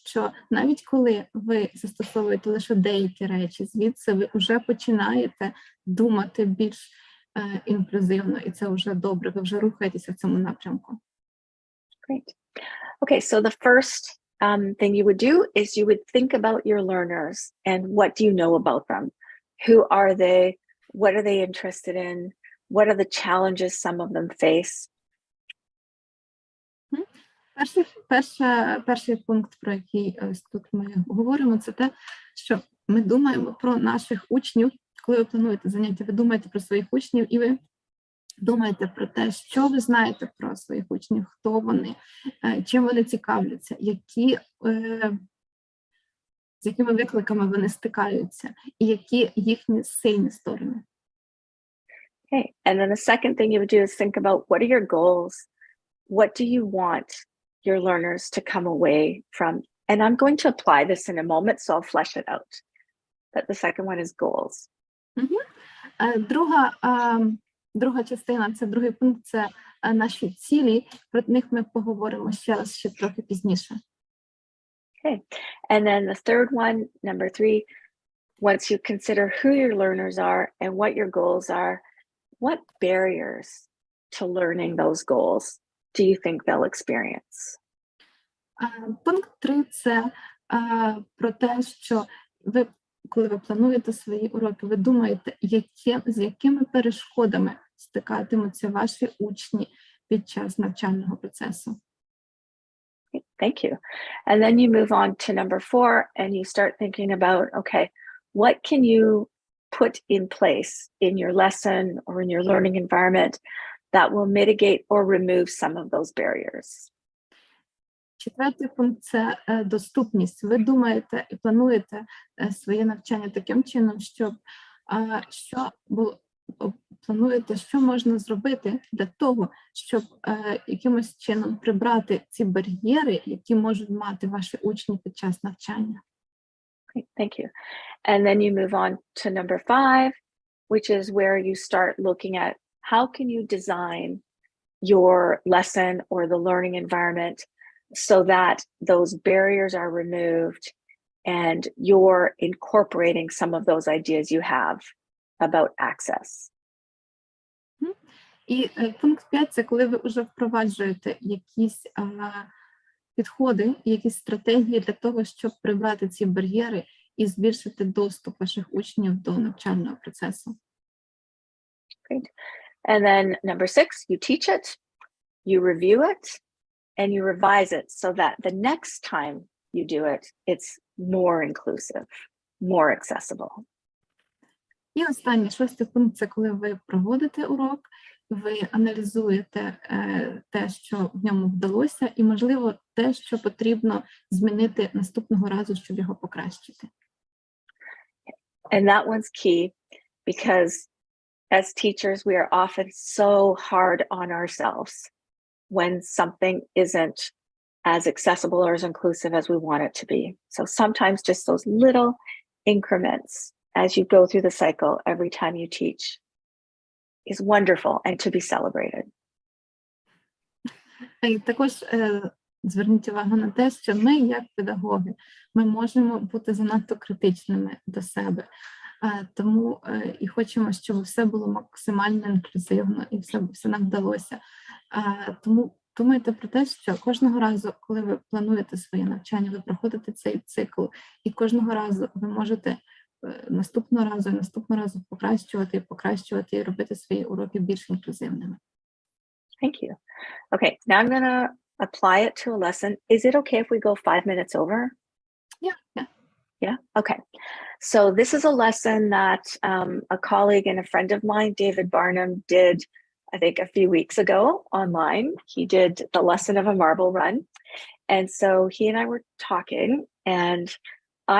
що навіть коли ви застосовуєте лише деякі речі, звідси ви вже починаєте думати більш інклюзивно, і це вже добре, ви вже рухаєтеся в цьому напрямку. Great. Okay, so the first thing you would do is you would think about your learners and what do you know about them? Who are they? What are they interested in? What are the challenges some of them face? Перший пункт, про який тут ми говоримо, це те, що ми думаємо про наших учнів. Коли ви плануєте заняття, ви думаєте про своїх учнів і ви думаєте про те, що ви знаєте про своїх учнів, хто вони, чим вони цікавляться, з якими викликами вони стикаються, і які їхні сильні сторони. Okay, and then the second thing you would do is think about what are your goals? What do you want your learners to come away from? And I'm going to apply this in a moment, so I'll flesh it out. But the second one is goals. Друга частина, це другий пункт, це наші цілі. Про них ми поговоримо ще трохи пізніше. Okay, and then the third one, number 3, once you consider who your learners are and what your goals are, what barriers to learning those goals do you think they'll experience? Пункт 3 – це про те, що ви, коли ви плануєте свої уроки, ви думаєте, з якими перешкодами стикатимуться ваші учні під час навчального процесу. Thank you. And then you move on to number 4 and you start thinking about, okay, what can you put in place in your lesson or in your learning environment that will mitigate or remove some of those barriers? Четвертий пункт – це доступність. Ви думаєте і плануєте своє навчання таким чином, щоб плануєте, що можна зробити для того, щоб якимось чином прибрати ці бар'єри, які можуть мати ваші учні під час навчання. Great, thank you. And then you move on to number 5, which is where you start looking at how can you design your lesson or the learning environment so that those barriers are removed and you're incorporating some of those ideas you have about access. І пункт 5 – це коли ви вже впроваджуєте якісь підходи, якісь стратегії для того, щоб прибрати ці бар'єри і збільшити доступ ваших учнів до навчального процесу. Great. And then number 6, you teach it, you review it, and you revise it so that the next time you do it, it's more inclusive, more accessible. І останній, 6-й пункт – це коли ви проводите урок, ви аналізуєте те, що в ньому вдалося, і, можливо, те, що потрібно змінити наступного разу, щоб його покращити. And that one's key because as teachers, we are often so hard on ourselves when something isn't as accessible or as inclusive as we want it to be. So sometimes just those little increments as you go through the cycle every time you teach is wonderful and to be celebrated. І також зверніть увагу на те, що ми, як педагоги, ми можемо бути занадто критичними до себе. Тому і хочемо, щоб все було максимально інклюзивно і все нам вдалося. Тому думайте про те, що кожного разу, коли ви плануєте своє навчання, ви проходите цей цикл, і кожного разу ви можете наступного разу покращувати і робити свої уроки більш інклюзивними. Thank you. Okay, now I'm going to apply it to a lesson. Is it okay if we go 5 minutes over? Yeah. Yeah, okay. So this is a lesson that a colleague and a friend of mine, David Barnum, did, I think, a few weeks ago online. He did the lesson of a marble run. And so he and I were talking, and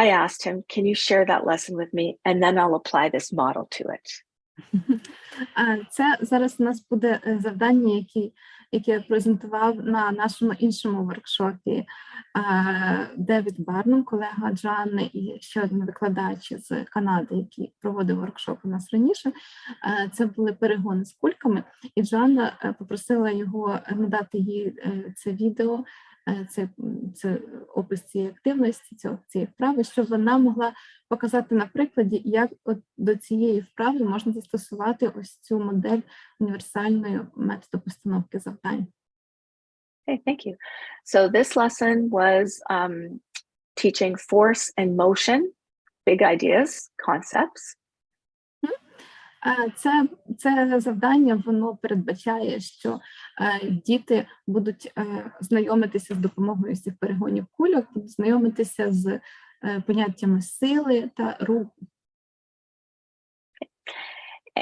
I asked him, can you share that lesson with me? And then I'll apply this model to it. Це зараз у нас буде завдання, яке я презентував на нашому іншому воркшопі. Девід Барнум, колега Джоанни і ще один викладач з Канади, який проводив воркшоп у нас раніше. Це були перегони з кульками, і Джоанна попросила його надати їй це відео, це опис цієї активності, цієї вправи, щоб вона могла показати на прикладі, як до цієї вправи можна застосувати ось цю модель універсальної методу постановки завдань. Okay, thank you. So this lesson was teaching force and motion, big ideas, concepts. Це завдання, воно передбачає, що діти будуть знайомитися з допомогою цих перегонів кульок, будуть знайомитися з поняттями сили та руху.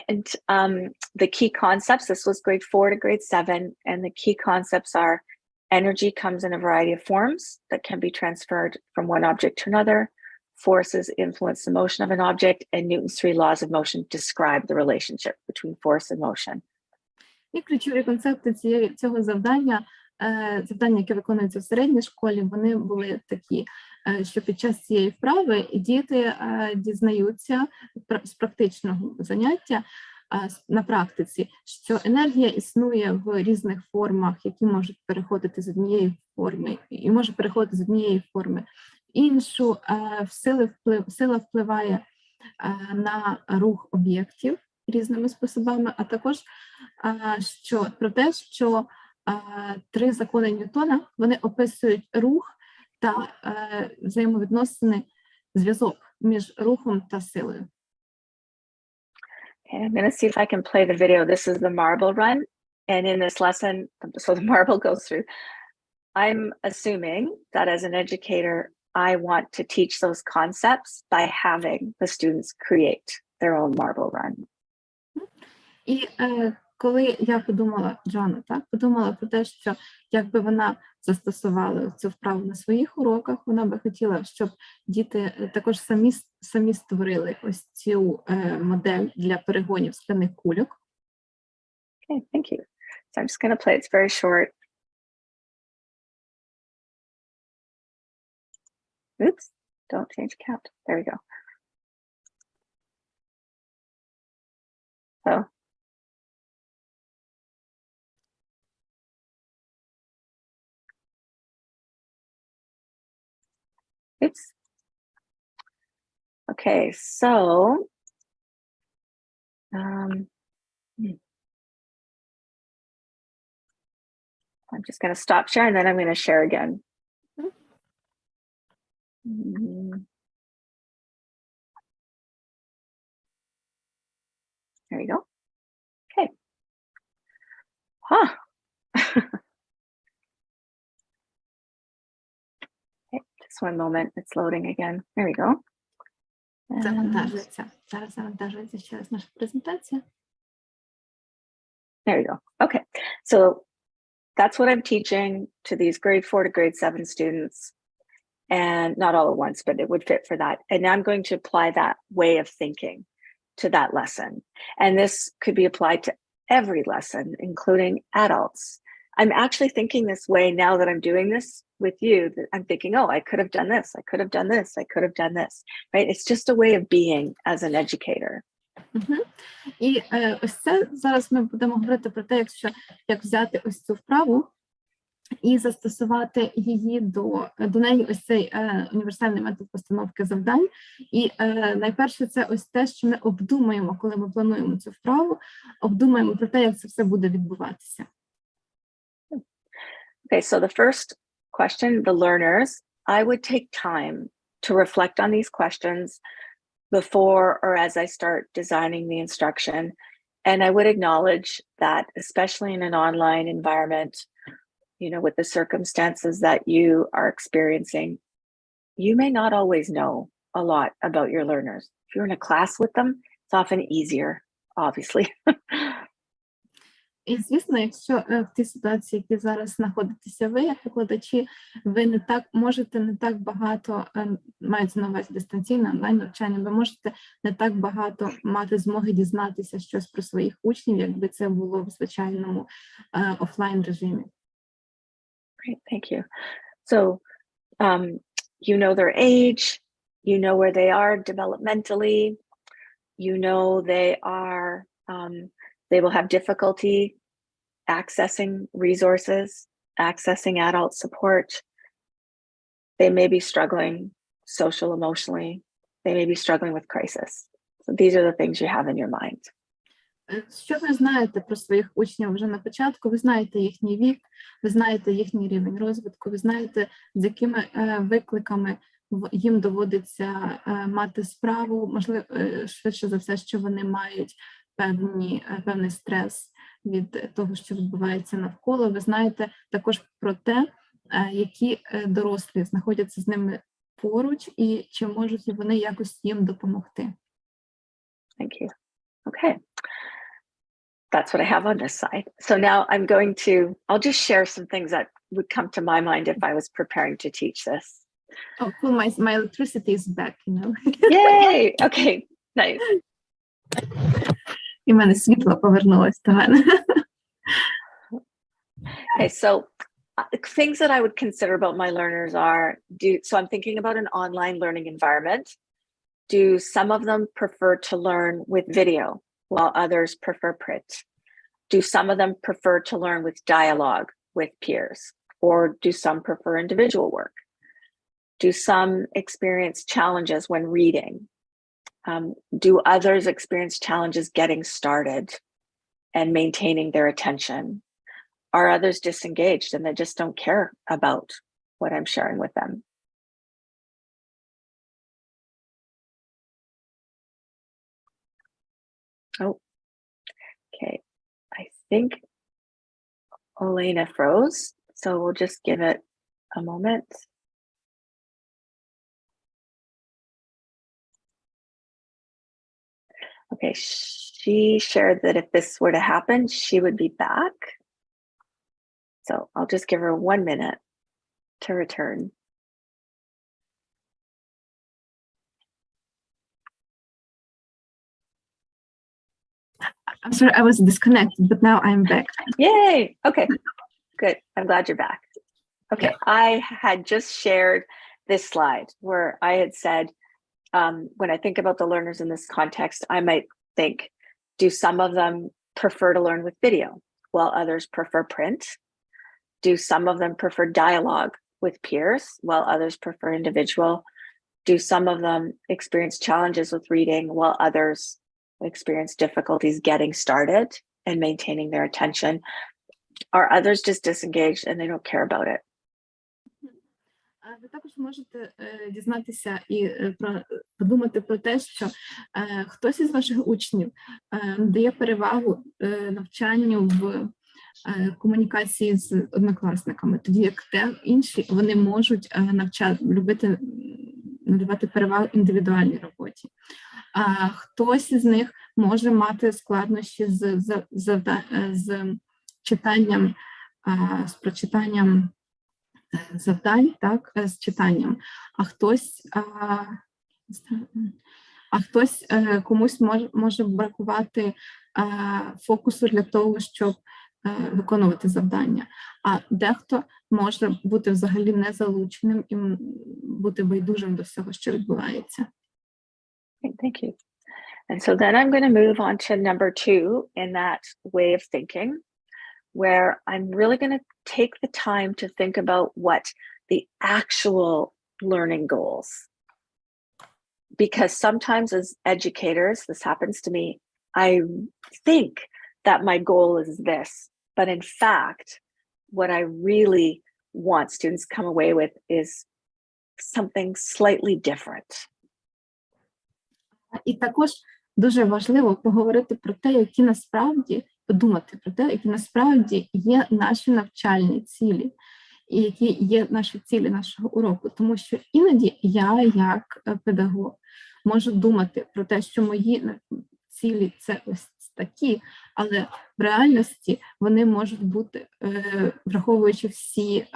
And the key concepts, this was grade 4 to grade 7, and the key concepts are energy comes in a variety of forms that can be transferred from one object to another. Forces influence the motion of an object, and Newton's 3 laws of motion describe the relationship between force and motion. І ключові концепти цього завдання, яке виконується в середній школі, вони були такі, що під час цієї вправи діти дізнаються з практичного заняття на практиці, що енергія існує в різних формах, які можуть переходити з однієї форми, і може переходити з однієї форми в іншу. Сила впливає на рух об'єктів різними способами, а також про те, що 3 закони Ньютона, вони описують рух та взаємовідносини, зв'язок між рухом та силою. Okay, I'm going to see if I can play the video. This is the marble run. And in this lesson, so the marble goes through. I'm assuming that as an educator, I want to teach those concepts by having the students create their own marble run. І коли я подумала, Джоанна, подумала про те, що якби вона застосувала цю вправу на своїх уроках, вона би хотіла, щоб діти також самі створили ось цю модель для перегонів скляних кульок. Okay, thank you. So I'm just going to play. It's very short. Oops, don't change count. There we go. So oops. Okay, so I'm just going to stop sharing, then I'm going to share again. There you go. Okay. Huh. Okay, just one moment. It's loading again. There we go. Завантажується. Зараз завантажується ще раз наша презентація. There you go. Okay. So that's what I'm teaching to these grade 4 to grade 7 students. And not all at once, but it would fit for that. And I'm going to apply that way of thinking to that lesson. And this could be applied to every lesson, including adults. I'm actually thinking this way now that I'm doing this with you, that I'm thinking, oh, I could have done this, I could have done this, I could have done this, right? It's just a way of being as an educator. І ось це зараз ми будемо говорити про те, як взяти ось цю вправу і застосувати її до неї ось цей універсальний метод постановки завдань. І найперше це ось те, що ми обдумаємо, коли ми плануємо цю вправу, обдумаємо про те, як це все буде відбуватися. Okay, so the first question, the learners, I would take time to reflect on these questions before or as I start designing the instruction. And I would acknowledge that, especially in an online environment, you know, with the circumstances that you are experiencing, you may not always know a lot about your learners. If you're in a class with them, it's often easier, obviously. І, звісно, якщо в тій ситуації, які зараз знаходитеся ви, як викладачі, ви не так багато, мається на увазі дистанційне онлайн-навчання, ви можете не так багато мати змоги дізнатися щось про своїх учнів, якби це було в звичайному офлайн-режимі. Great, thank you. So, you know their age, you know where they are developmentally, you know they will have difficulty accessing resources, accessing adult support. They may be struggling social, emotionally. They may be struggling with crisis. So these are the things you have in your mind. Що ви знаєте про своїх учнів вже на початку? Ви знаєте їхній вік, ви знаєте їхній рівень розвитку, ви знаєте, з якими викликами їм доводиться мати справу, можливо, швидше за все, що вони мають певний стрес від того, що відбувається навколо. Ви знаєте також про те, які дорослі знаходяться з ними поруч і чи можуть вони якось їм допомогти. Thank you. Okay. That's what I have on this side. So now I'll just share some things that would come to my mind if I was preparing to teach this. Oh, cool. My electricity is back, you know. Yay! Okay, nice. І в мене світло повернулось до мене. Okay, so things that I would consider about my learners are, so I'm thinking about an online learning environment. Do some of them prefer to learn with video while others prefer print? Do some of them prefer to learn with dialogue with peers? Or do some prefer individual work? Do some experience challenges when reading? Do others experience challenges getting started and maintaining their attention? Are others disengaged and they just don't care about what I'm sharing with them? Oh, okay. I think Elena froze, so we'll just give it a moment. Okay, she shared that if this were to happen, she would be back. So I'll just give her 1 minute to return. I'm sorry, I was disconnected, but now I'm back. Yay! Okay, good. I'm glad you're back. Okay, I had just shared this slide where I had said, when I think about the learners in this context, I might think, do some of them prefer to learn with video while others prefer print? Do some of them prefer dialogue with peers while others prefer individual? Do some of them experience challenges with reading while others experience difficulties getting started and maintaining their attention? Are others just disengaged and they don't care about it? Ви також можете дізнатися і подумати про те, що хтось із ваших учнів дає перевагу навчанню в комунікації з однокласниками, тоді як інші вони можуть надавати перевагу індивідуальній роботі. А хтось із них може мати складнощі з прочитанням завдань, так, з читанням, комусь може бракувати фокусу для того, щоб виконувати завдання, а дехто може бути взагалі незалученим і бути байдужим до всього, що відбувається. Thank you. And so then I'm going to move on to number 2 in that way of thinking, where I'm really going to take the time to think about what the actual learning goals. Because sometimes as educators, this happens to me, I think that my goal is this, but in fact, what I really want students to come away with is something slightly different. І також дуже важливо поговорити про те, подумати про те, які насправді є наші навчальні цілі, і які є наші цілі нашого уроку. Тому що іноді я, як педагог, можу думати про те, що мої цілі – це ось такі, але в реальності вони можуть бути, враховуючи всі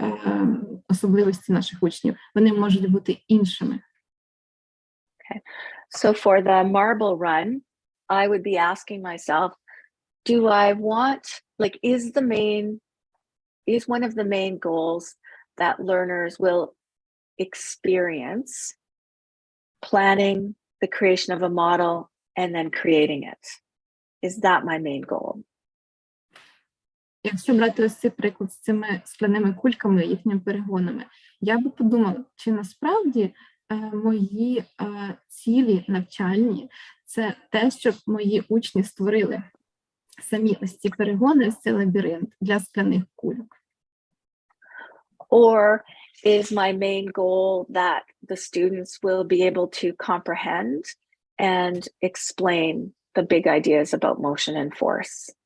особливості наших учнів, вони можуть бути іншими. Okay. So for the marble run, I would be asking myself, do I want, like, is one of the main goals that learners will experience planning the creation of a model and then creating it? Is that my main goal? Якщо брати ось цей приклад з цими скляними кульками, їхніми перегонами, я би подумала, чи насправді мої цілі навчальні – це те, щоб мої учні створили самі ось ці перегони, ось цей лабіринт для скляних кульок. Or is my main goal that the students will be able to comprehend and explain the big ideas about motion and force?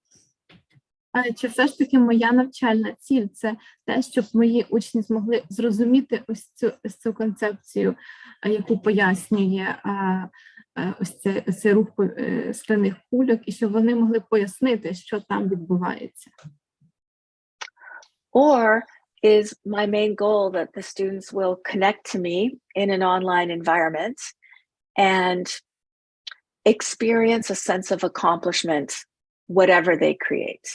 Чи все ж таки моя навчальна ціль – це те, щоб мої учні змогли зрозуміти ось цю концепцію, яку пояснює ось цей рух скляних кульок, і щоб вони могли пояснити, що там відбувається? Or is my main goal that the students will connect to me in an online environment and experience a sense of accomplishment, whatever they create,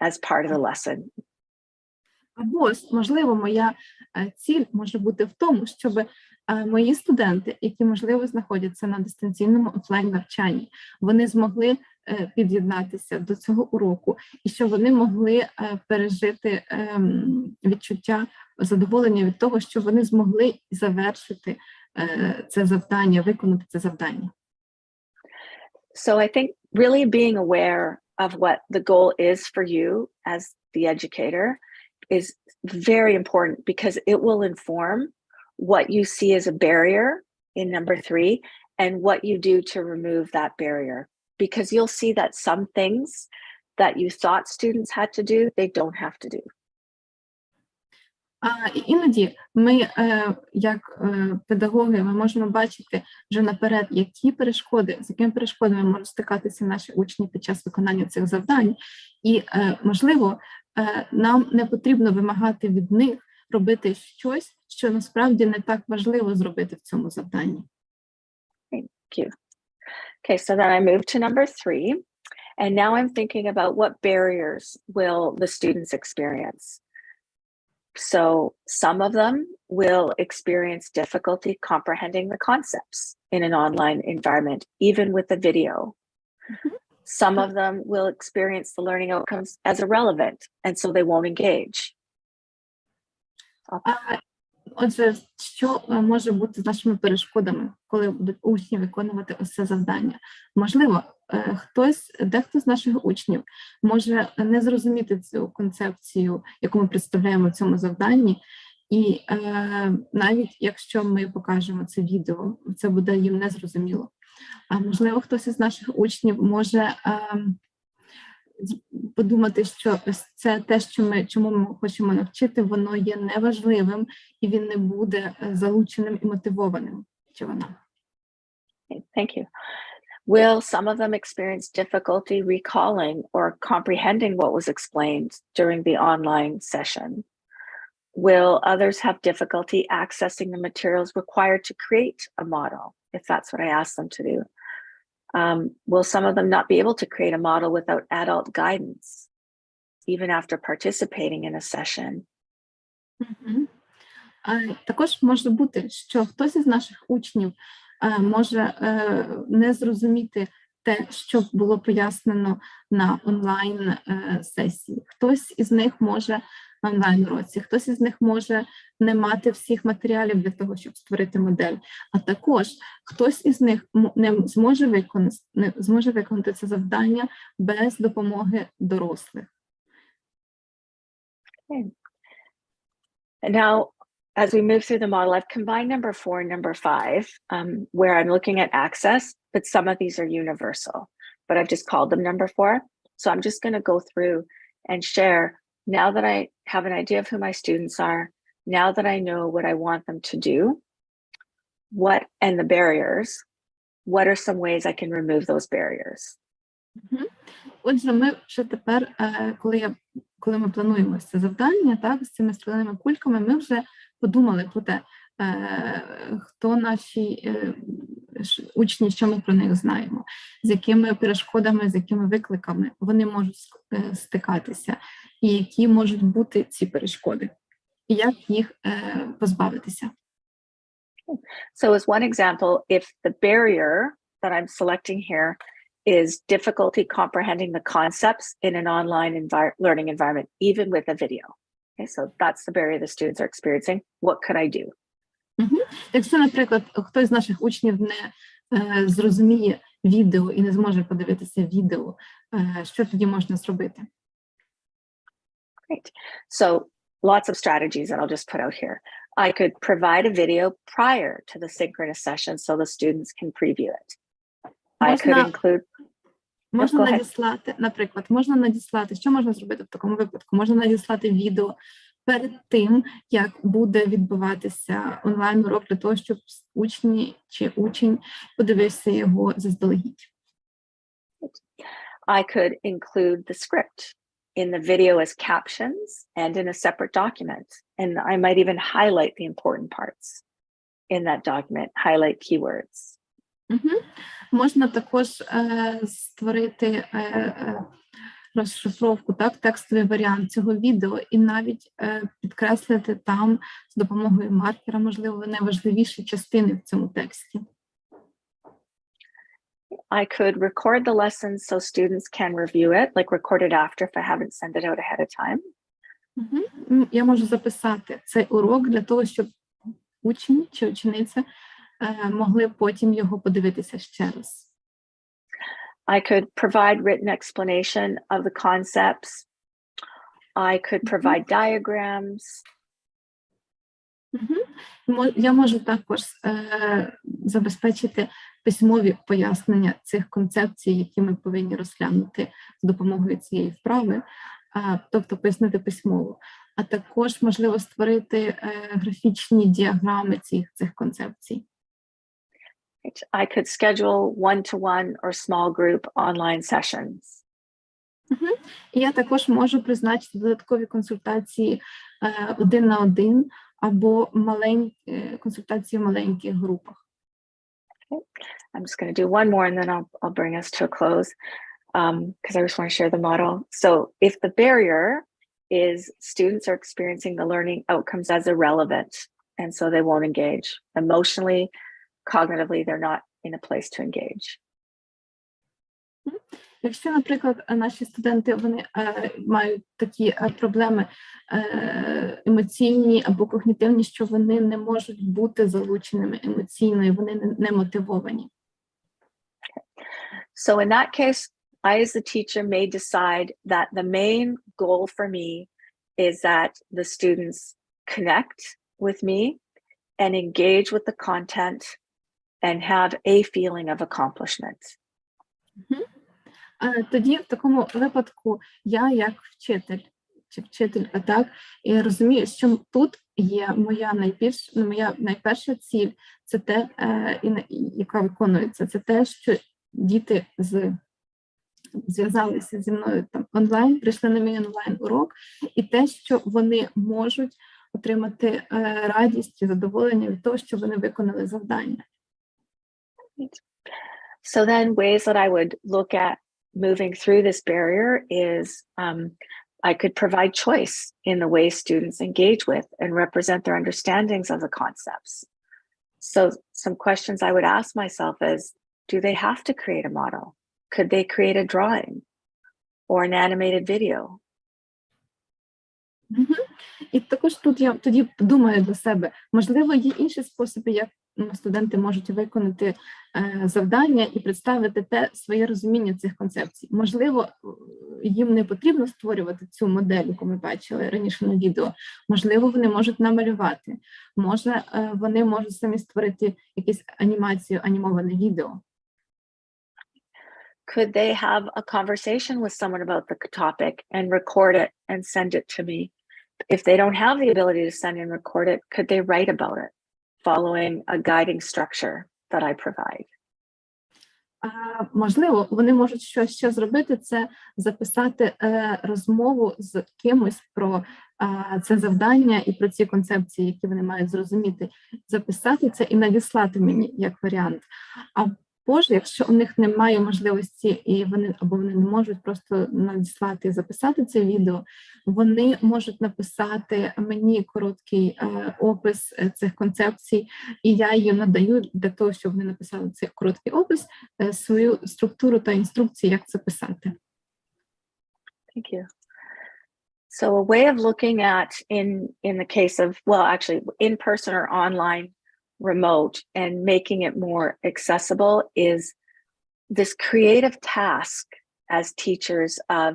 as part of the lesson? Або, можливо, моя ціль може бути в тому, щоб мої студенти, які, можливо, знаходяться на дистанційному офлайн-навчанні, вони змогли під'єднатися до цього уроку, і щоб вони могли пережити відчуття задоволення від того, що вони змогли завершити це завдання, виконати це завдання. So I think really being aware of what the goal is for you as the educator is very important because it will inform what you see as a barrier in number 3 and what you do to remove that barrier. Because you'll see that some things that you thought students had to do, they don't have to do. Іноді ми, як педагоги, ми можемо бачити вже наперед, які перешкоди, з якими перешкодами можуть стикатися наші учні під час виконання цих завдань. І, можливо, нам не потрібно вимагати від них робити щось, що насправді не так важливо зробити в цьому завданні. Thank you. Okay, so then I move to number 3, and now I'm thinking about what barriers will the students experience. So some of them will experience difficulty comprehending the concepts in an online environment, even with a video. Mm-hmm. Some of them will experience the learning outcomes as irrelevant, and so they won't engage. Отже, що може бути з нашими перешкодами, коли будуть учні виконувати ось це завдання? Можливо, дехто з наших учнів може не зрозуміти цю концепцію, яку ми представляємо в цьому завданні, і навіть якщо ми покажемо це відео, це буде їм незрозуміло. А можливо, хтось із наших учнів може подумати, що це те, чому ми хочемо навчити, воно є неважливим, і він не буде залученим і мотивованим. Чи вона? Thank you. Will some of them experience difficulty recalling or comprehending what was explained during the online session? Will others have difficulty accessing the materials required to create a model, if that's what I asked them to do? Will some of them not be able to create a model without adult guidance, even after participating in a session? Також може бути, що хтось із наших учнів може не зрозуміти те, що було пояснено на онлайн-сесії. Хтось із них може на онлайн-уроці, хтось із них може не мати всіх матеріалів для того, щоб створити модель. А також хтось із них не зможе виконати це завдання без допомоги дорослих. Okay. And now, as we move through the model, I've combined number 4 and number 5, where I'm looking at access, but some of these are universal, but I've just called them number 4. So I'm just going to go through and share, now that I have an idea of who my students are, now that I know what I want them to do, and the barriers, what are some ways I can remove those barriers? Отже, ми вже тепер, коли ми плануємо це завдання, так, з цими скляними кульками, ми вже подумали про те, хто наші учні, що ми про них знаємо, з якими перешкодами, з якими викликами вони можуть стикатися, і які можуть бути ці перешкоди, і як їх позбавитися. So as one example, if the barrier that I'm selecting here is difficulty comprehending the concepts in an online learning environment, even with a video. Okay, so that's the barrier the students are experiencing. What could I do? Якщо, наприклад, хтось з наших учнів не зрозуміє відео і не зможе подивитися відео, що тоді можна зробити? Great. So lots of strategies that I'll just put out here. I could provide a video prior to the synchronous session so the students can preview it. I could include... Можна надіслати, наприклад, що можна зробити в такому випадку? Можна надіслати відео перед тим, як буде відбуватися онлайн-урок, для того, щоб учні чи учень подивився його заздалегідь. I could include the script in the video as captions and in a separate document. And I might even highlight the important parts in that document, highlight keywords. Можна також створити розшифровку, так, текстовий варіант цього відео і навіть підкреслити там з допомогою маркера, можливо, найважливіші частини в цьому тексті. I could record the lessons so students can review it, like record it after if I haven't sent it out ahead of time. Я можу записати цей урок для того, щоб учень чи учениця могли потім його подивитися ще раз. I could provide written explanation of the concepts. I could provide diagrams. Я можу також забезпечити письмові пояснення цих концепцій, які ми повинні розглянути з допомогою цієї вправи, тобто пояснити письмово. А також можливо створити графічні діаграми цих концепцій. I could schedule one-to-one or small group online sessions. І я також можу призначити додаткові консультації один на один або консультації в маленьких групах. Okay. I'm just going to do one more and then I'll bring us to a close because I just want to share the model. So if the barrier is students are experiencing the learning outcomes as irrelevant and so they won't engage. Emotionally, cognitively, they're not in a place to engage. Якщо, наприклад, наші студенти вони мають такі проблеми емоційні або когнітивні, що вони не можуть бути залученими емоційно, і вони не мотивовані. So in that case, I as the teacher may decide that the main goal for me is that the students connect with me and engage with the content and have a feeling of accomplishment. Тоді в такому випадку я як вчитель чи вчителька, так, і розумію, що тут є моя найперша ціль, це те, яка виконується, це те, що діти зв'язалися зі мною там онлайн, прийшли на мій онлайн-урок, і те, що вони можуть отримати радість і задоволення від того, що вони виконали завдання. So then ways that I would look at moving through this barrier is I could provide choice in the way students engage with and represent their understandings of the concepts. So some questions I would ask myself is, do they have to create a model? Could they create a drawing or an animated video? І також тут я тоді думаю для себе, можливо, є інші способи, як студенти можуть виконати завдання і представити своє розуміння цих концепцій. Можливо, їм не потрібно створювати цю модель, яку ми бачили раніше на відео. Можливо, вони можуть намалювати. Може, вони можуть самі створити якусь анімацію, анімоване відео. Could they have a conversation with someone about the topic and record it and send it to me? If they don't have the ability to send and record it, could they write about it, following a guiding structure that I provide? Можливо, вони можуть ще зробити, це записати розмову з кимось про це завдання і про ці концепції, які вони мають зрозуміти. Записати це і надіслати мені як варіант. Або ж, якщо у них немає можливості, і вони не можуть просто надіслати і записати це відео, вони можуть написати мені короткий опис цих концепцій, і я їм надаю для того, щоб вони написали цей короткий опис, свою структуру та інструкції, як це писати. Thank you. So a way of looking at in the case of, well, actually in person or online, remote, and making it more accessible is this creative task as teachers of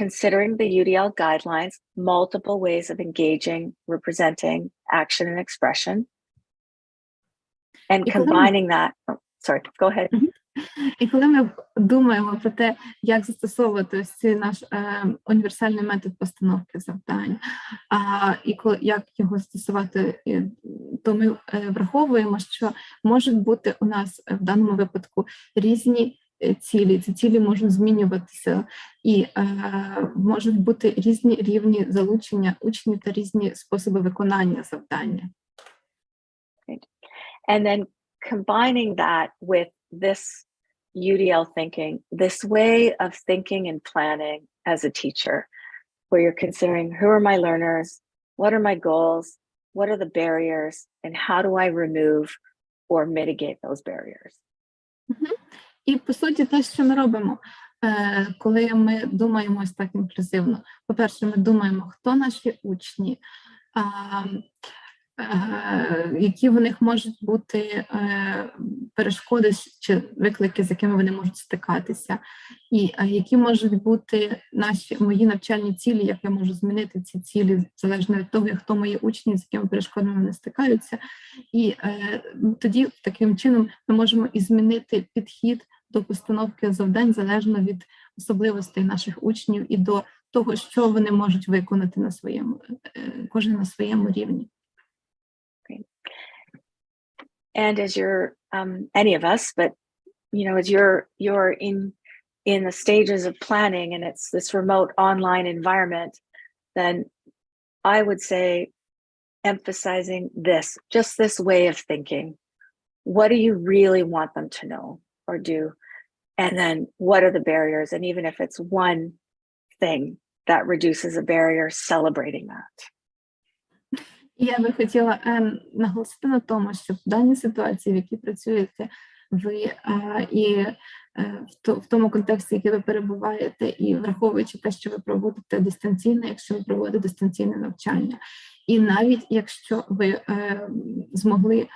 considering the UDL guidelines, multiple ways of engaging, representing action and expression, and combining that. Oh, sorry, go ahead. І коли ми думаємо про те, як застосовувати ось цей наш універсальний метод постановки завдань, і як його застосувати, то ми враховуємо, що можуть бути у нас в даному випадку різні цілі. Ці цілі можуть змінюватися, і можуть бути різні рівні залучення учнів та різні способи виконання завдання. And then combining that with this UDL thinking, this way of thinking and planning as a teacher, where you're considering who are my learners, what are my goals, what are the barriers, and how do I remove or mitigate those barriers. І, по суті, те, що ми робимо, коли ми думаємо ось так інклюзивно. По-перше, ми думаємо, хто наші учні, які в них можуть бути перешкоди чи виклики, з якими вони можуть стикатися, і які можуть бути мої навчальні цілі, як я можу змінити ці цілі, залежно від того, хто мої учні, з якими перешкодами вони стикаються. І тоді таким чином ми можемо і змінити підхід до постановки завдань залежно від особливостей наших учнів і до того, що вони можуть виконати на своєму, кожен на своєму рівні. And as you're any of us, but as you're in the stages of planning and it's this remote online environment, then I would say emphasizing just this way of thinking. What do you really want them to know or do? And then what are the barriers? And even if it's one thing that reduces a barrier, celebrating that. Я би хотіла наголосити на тому, що в даній ситуації, в якій працюєте ви, і в тому контексті, який ви перебуваєте, і враховуючи те, що ви проводите дистанційне, якщо ви проводите дистанційне навчання. І навіть якщо ви змогли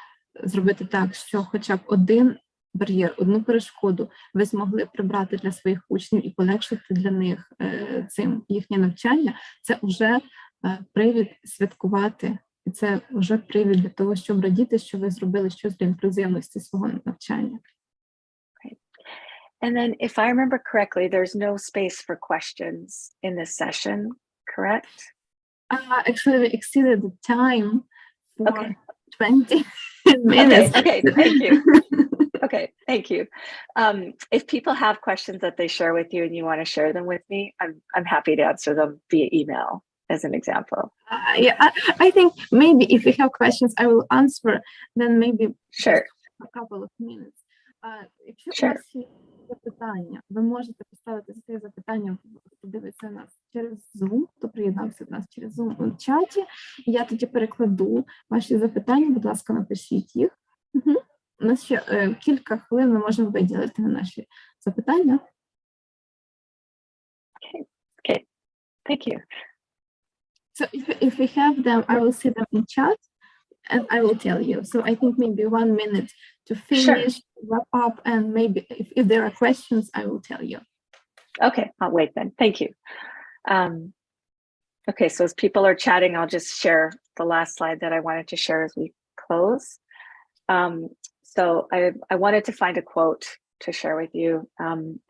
зробити так, що хоча б один бар'єр, одну перешкоду ви змогли прибрати для своїх учнів і полегшити для них цим їхнє навчання, це вже привід святкувати. І це вже привід для того, щоб радіти, що ви зробили щось для інклюзивності свого навчання. Okay. And then, if I remember correctly, there's no space for questions in this session, correct? Actually, we exceeded the time for Okay. 20 minutes. Okay, thank you. Okay, thank you. If people have questions that they share with you and you want to share them with me, I'm happy to answer them via email. As an example. Yeah, I think maybe if we have questions, I will answer, then maybe sure. A couple of minutes. Якщо Sure. у вас є запитання, ви можете поставити ці запитання, хто дивиться нас через Zoom, хто приєднався до нас через Zoom у чаті. Я тоді перекладу ваші запитання, будь ласка, напишіть їх. Угу. У нас ще кілька хвилин ми можемо виділити на наші запитання. Okay. Thank you. So if we have them, I will see them in chat and I will tell you. So I think maybe 1 minute to finish, sure. Wrap up, and maybe if there are questions, I will tell you. Okay, I'll wait then. Thank you. Okay, so as people are chatting, I'll just share the last slide that I wanted to share as we close. So I wanted to find a quote to share with you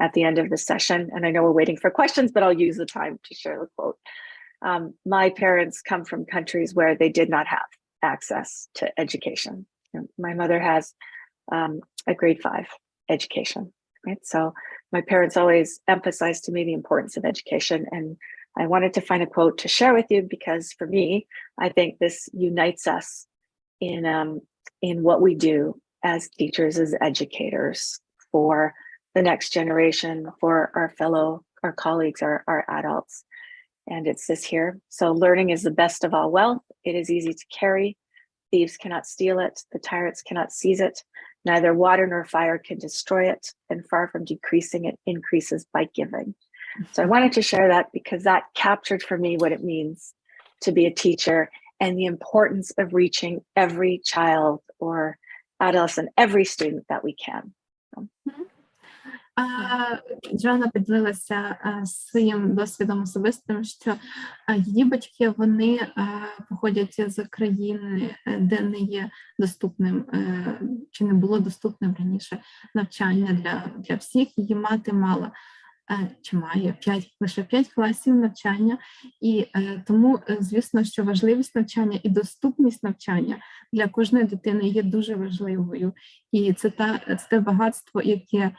at the end of the session. And I know we're waiting for questions, but I'll use the time to share the quote. My parents come from countries where they did not have access to education. My mother has a grade 5 education, right? So my parents always emphasized to me the importance of education. And I wanted to find a quote to share with you because for me, I think this unites us in what we do as teachers, as educators for the next generation, for our colleagues, our adults. And it's this here. So learning is the best of all wealth. It is easy to carry. Thieves cannot steal it. The tyrants cannot seize it. Neither water nor fire can destroy it. And far from decreasing, it increases by giving. So I wanted to share that because that captured for me what it means to be a teacher and the importance of reaching every child or adolescent, every student that we can. Джоанна поділилася своїм досвідом особистим, що її батьки, вони походять з країни, де не є доступним, чи не було доступним раніше навчання для всіх. Її мати мала, чи має лише 5 класів навчання, і тому, звісно, що важливість навчання і доступність навчання для кожної дитини є дуже важливою. І це те багатство, яке,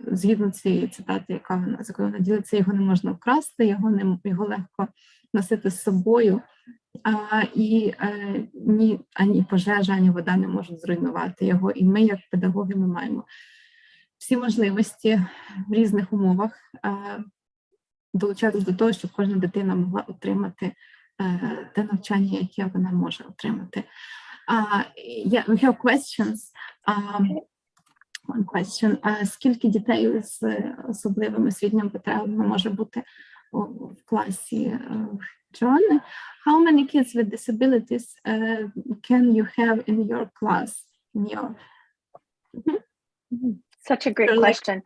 згідно цієї цитати, з якою вона ділиться, його не можна вкрасти, його легко носити з собою, і ані пожежа, ані вода не можуть зруйнувати його. І ми, як педагоги, ми маємо всі можливості в різних умовах долучатися до того, щоб кожна дитина могла отримати те навчання, яке вона може отримати. We have questions. One question. Скільки дітей з особливими освітніми потребами може бути в класі Джоанни. How many kids with disabilities can you have in your class? In your... Such a great question.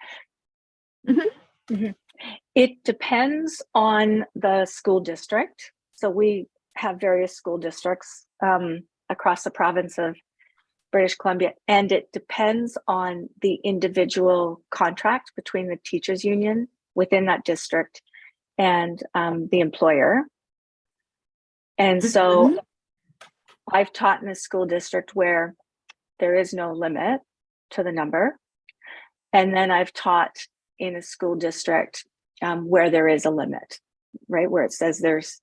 It depends on the school district. So we have various school districts across the province of British Columbia, and it depends on the individual contract between the teachers union within that district and the employer. And so I've taught in a school district where there is no limit to the number. And then I've taught in a school district where there is a limit, right? Where it says there's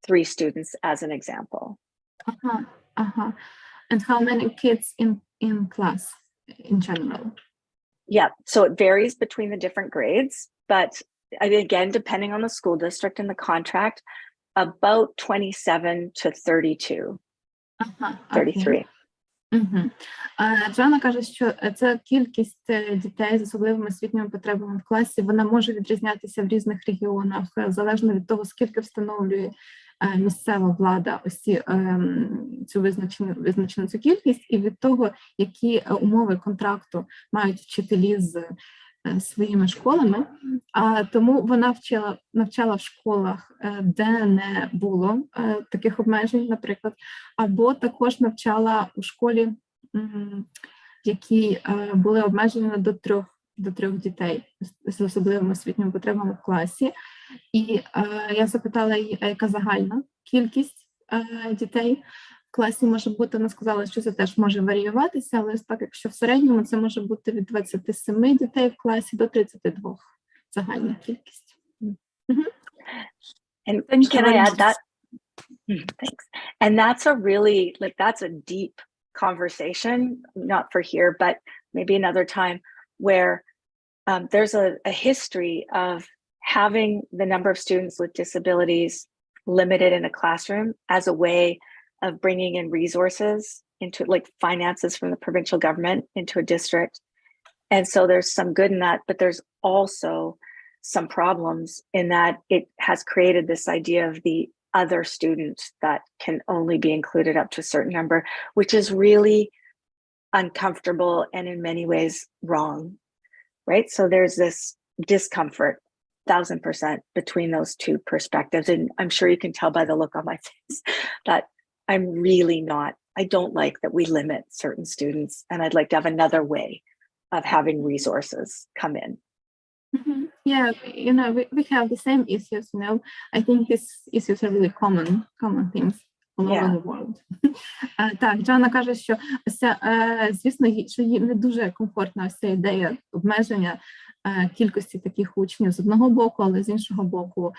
3 students as an example. And how many kids in class in general? Yeah, so it varies between the different grades, but again, depending on the school district and the contract, about 27 to 32, 33. Джоанна каже, що ця кількість дітей з особливими освітніми потребами в класі, вона може відрізнятися в різних регіонах, залежно від того, скільки встановлює місцева влада ось цю визначену цю кількість, і від того, які умови контракту мають вчителі з своїми школами. Тому вона навчала в школах, де не було таких обмежень, наприклад, або також навчала у школі, які були обмежені до трьох дітей з особливими освітніми потребами в класі. І я запитала її, яка загальна кількість дітей в класі може бути. Вона сказала, що це теж може варіюватися, але так, якщо в середньому, це може бути від 27 дітей в класі до 32 загальна кількість. And can I add that? Thanks. And that's a really, like, that's a deep conversation, not for here, but maybe another time, where there's a history of having the number of students with disabilities limited in a classroom as a way of bringing in resources into, like, finances from the provincial government into a district. And so there's some good in that, but there's also some problems in that it has created this idea of the other student that can only be included up to a certain number, which is really uncomfortable and in many ways wrong, right? So there's this discomfort, 1000%, between those two perspectives. And I'm sure you can tell by the look on my face that I'm really not, I don't like that we limit certain students, and I'd like to have another way of having resources come in. Yeah, you know, we have the same issues, you know. I think these issues are really common things all over the world. Так, Джоанна каже, що звісно, що їй не дуже комфортна ось ця ідея обмеження кількості таких учнів з одного боку, але з іншого боку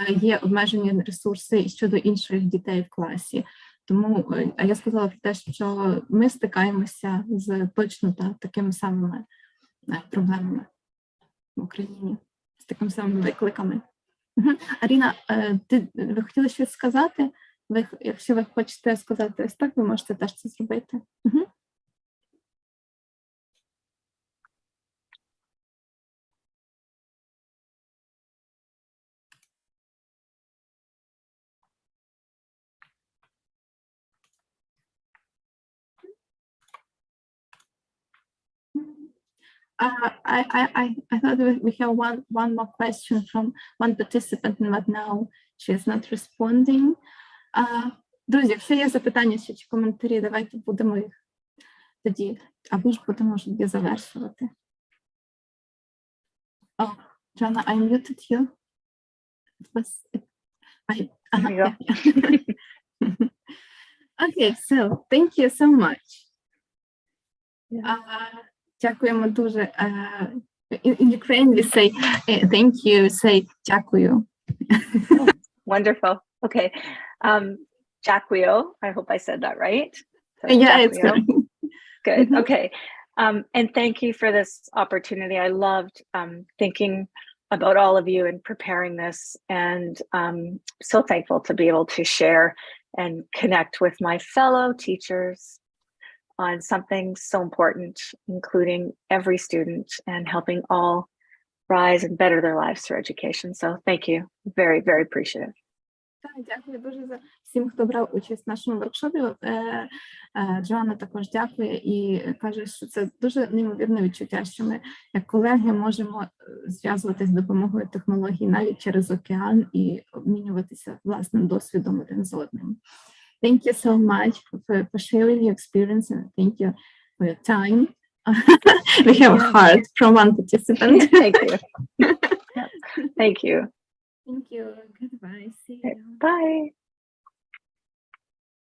є обмежені ресурси щодо інших дітей в класі. Тому я сказала про те, що ми стикаємося з точно такими самими проблемами в Україні, з такими самими викликами. Аріна, ви хотіли щось сказати? Якщо ви хочете сказати ось так, ви можете теж це зробити. I thought we have one more question from one participant, but now she is not responding. Друзі, якщо є запитання чи коментарі, давайте будемо їх тоді, або ж будемо тоді завершувати. Oh, Joanna, I muted you. Okay, so thank you so much. Дякуємо дуже. In Ukraine we say thank you, say дякую. Wonderful. Okay. Дякую. I hope I said that right. So, yeah, it's good. Good. Okay. And thank you for this opportunity. I loved thinking about all of you and preparing this, and so thankful to be able to share and connect with my fellow teachers on something so important, including every student and helping all rise and better their lives through education. So thank you. Very, very appreciative. Так, дякую дуже за всім, хто брав участь в нашому воркшопі. Джоанна також дякує і каже, що це дуже неймовірне відчуття, що ми, як колеги, можемо зв'язуватися з допомогою технологій навіть через океан і обмінюватися власним досвідом один з одним. Thank you so much for sharing your experience and thank you for your time. We have a heart from one participant. Thank you. Thank you. Thank you. Goodbye. See you. Bye.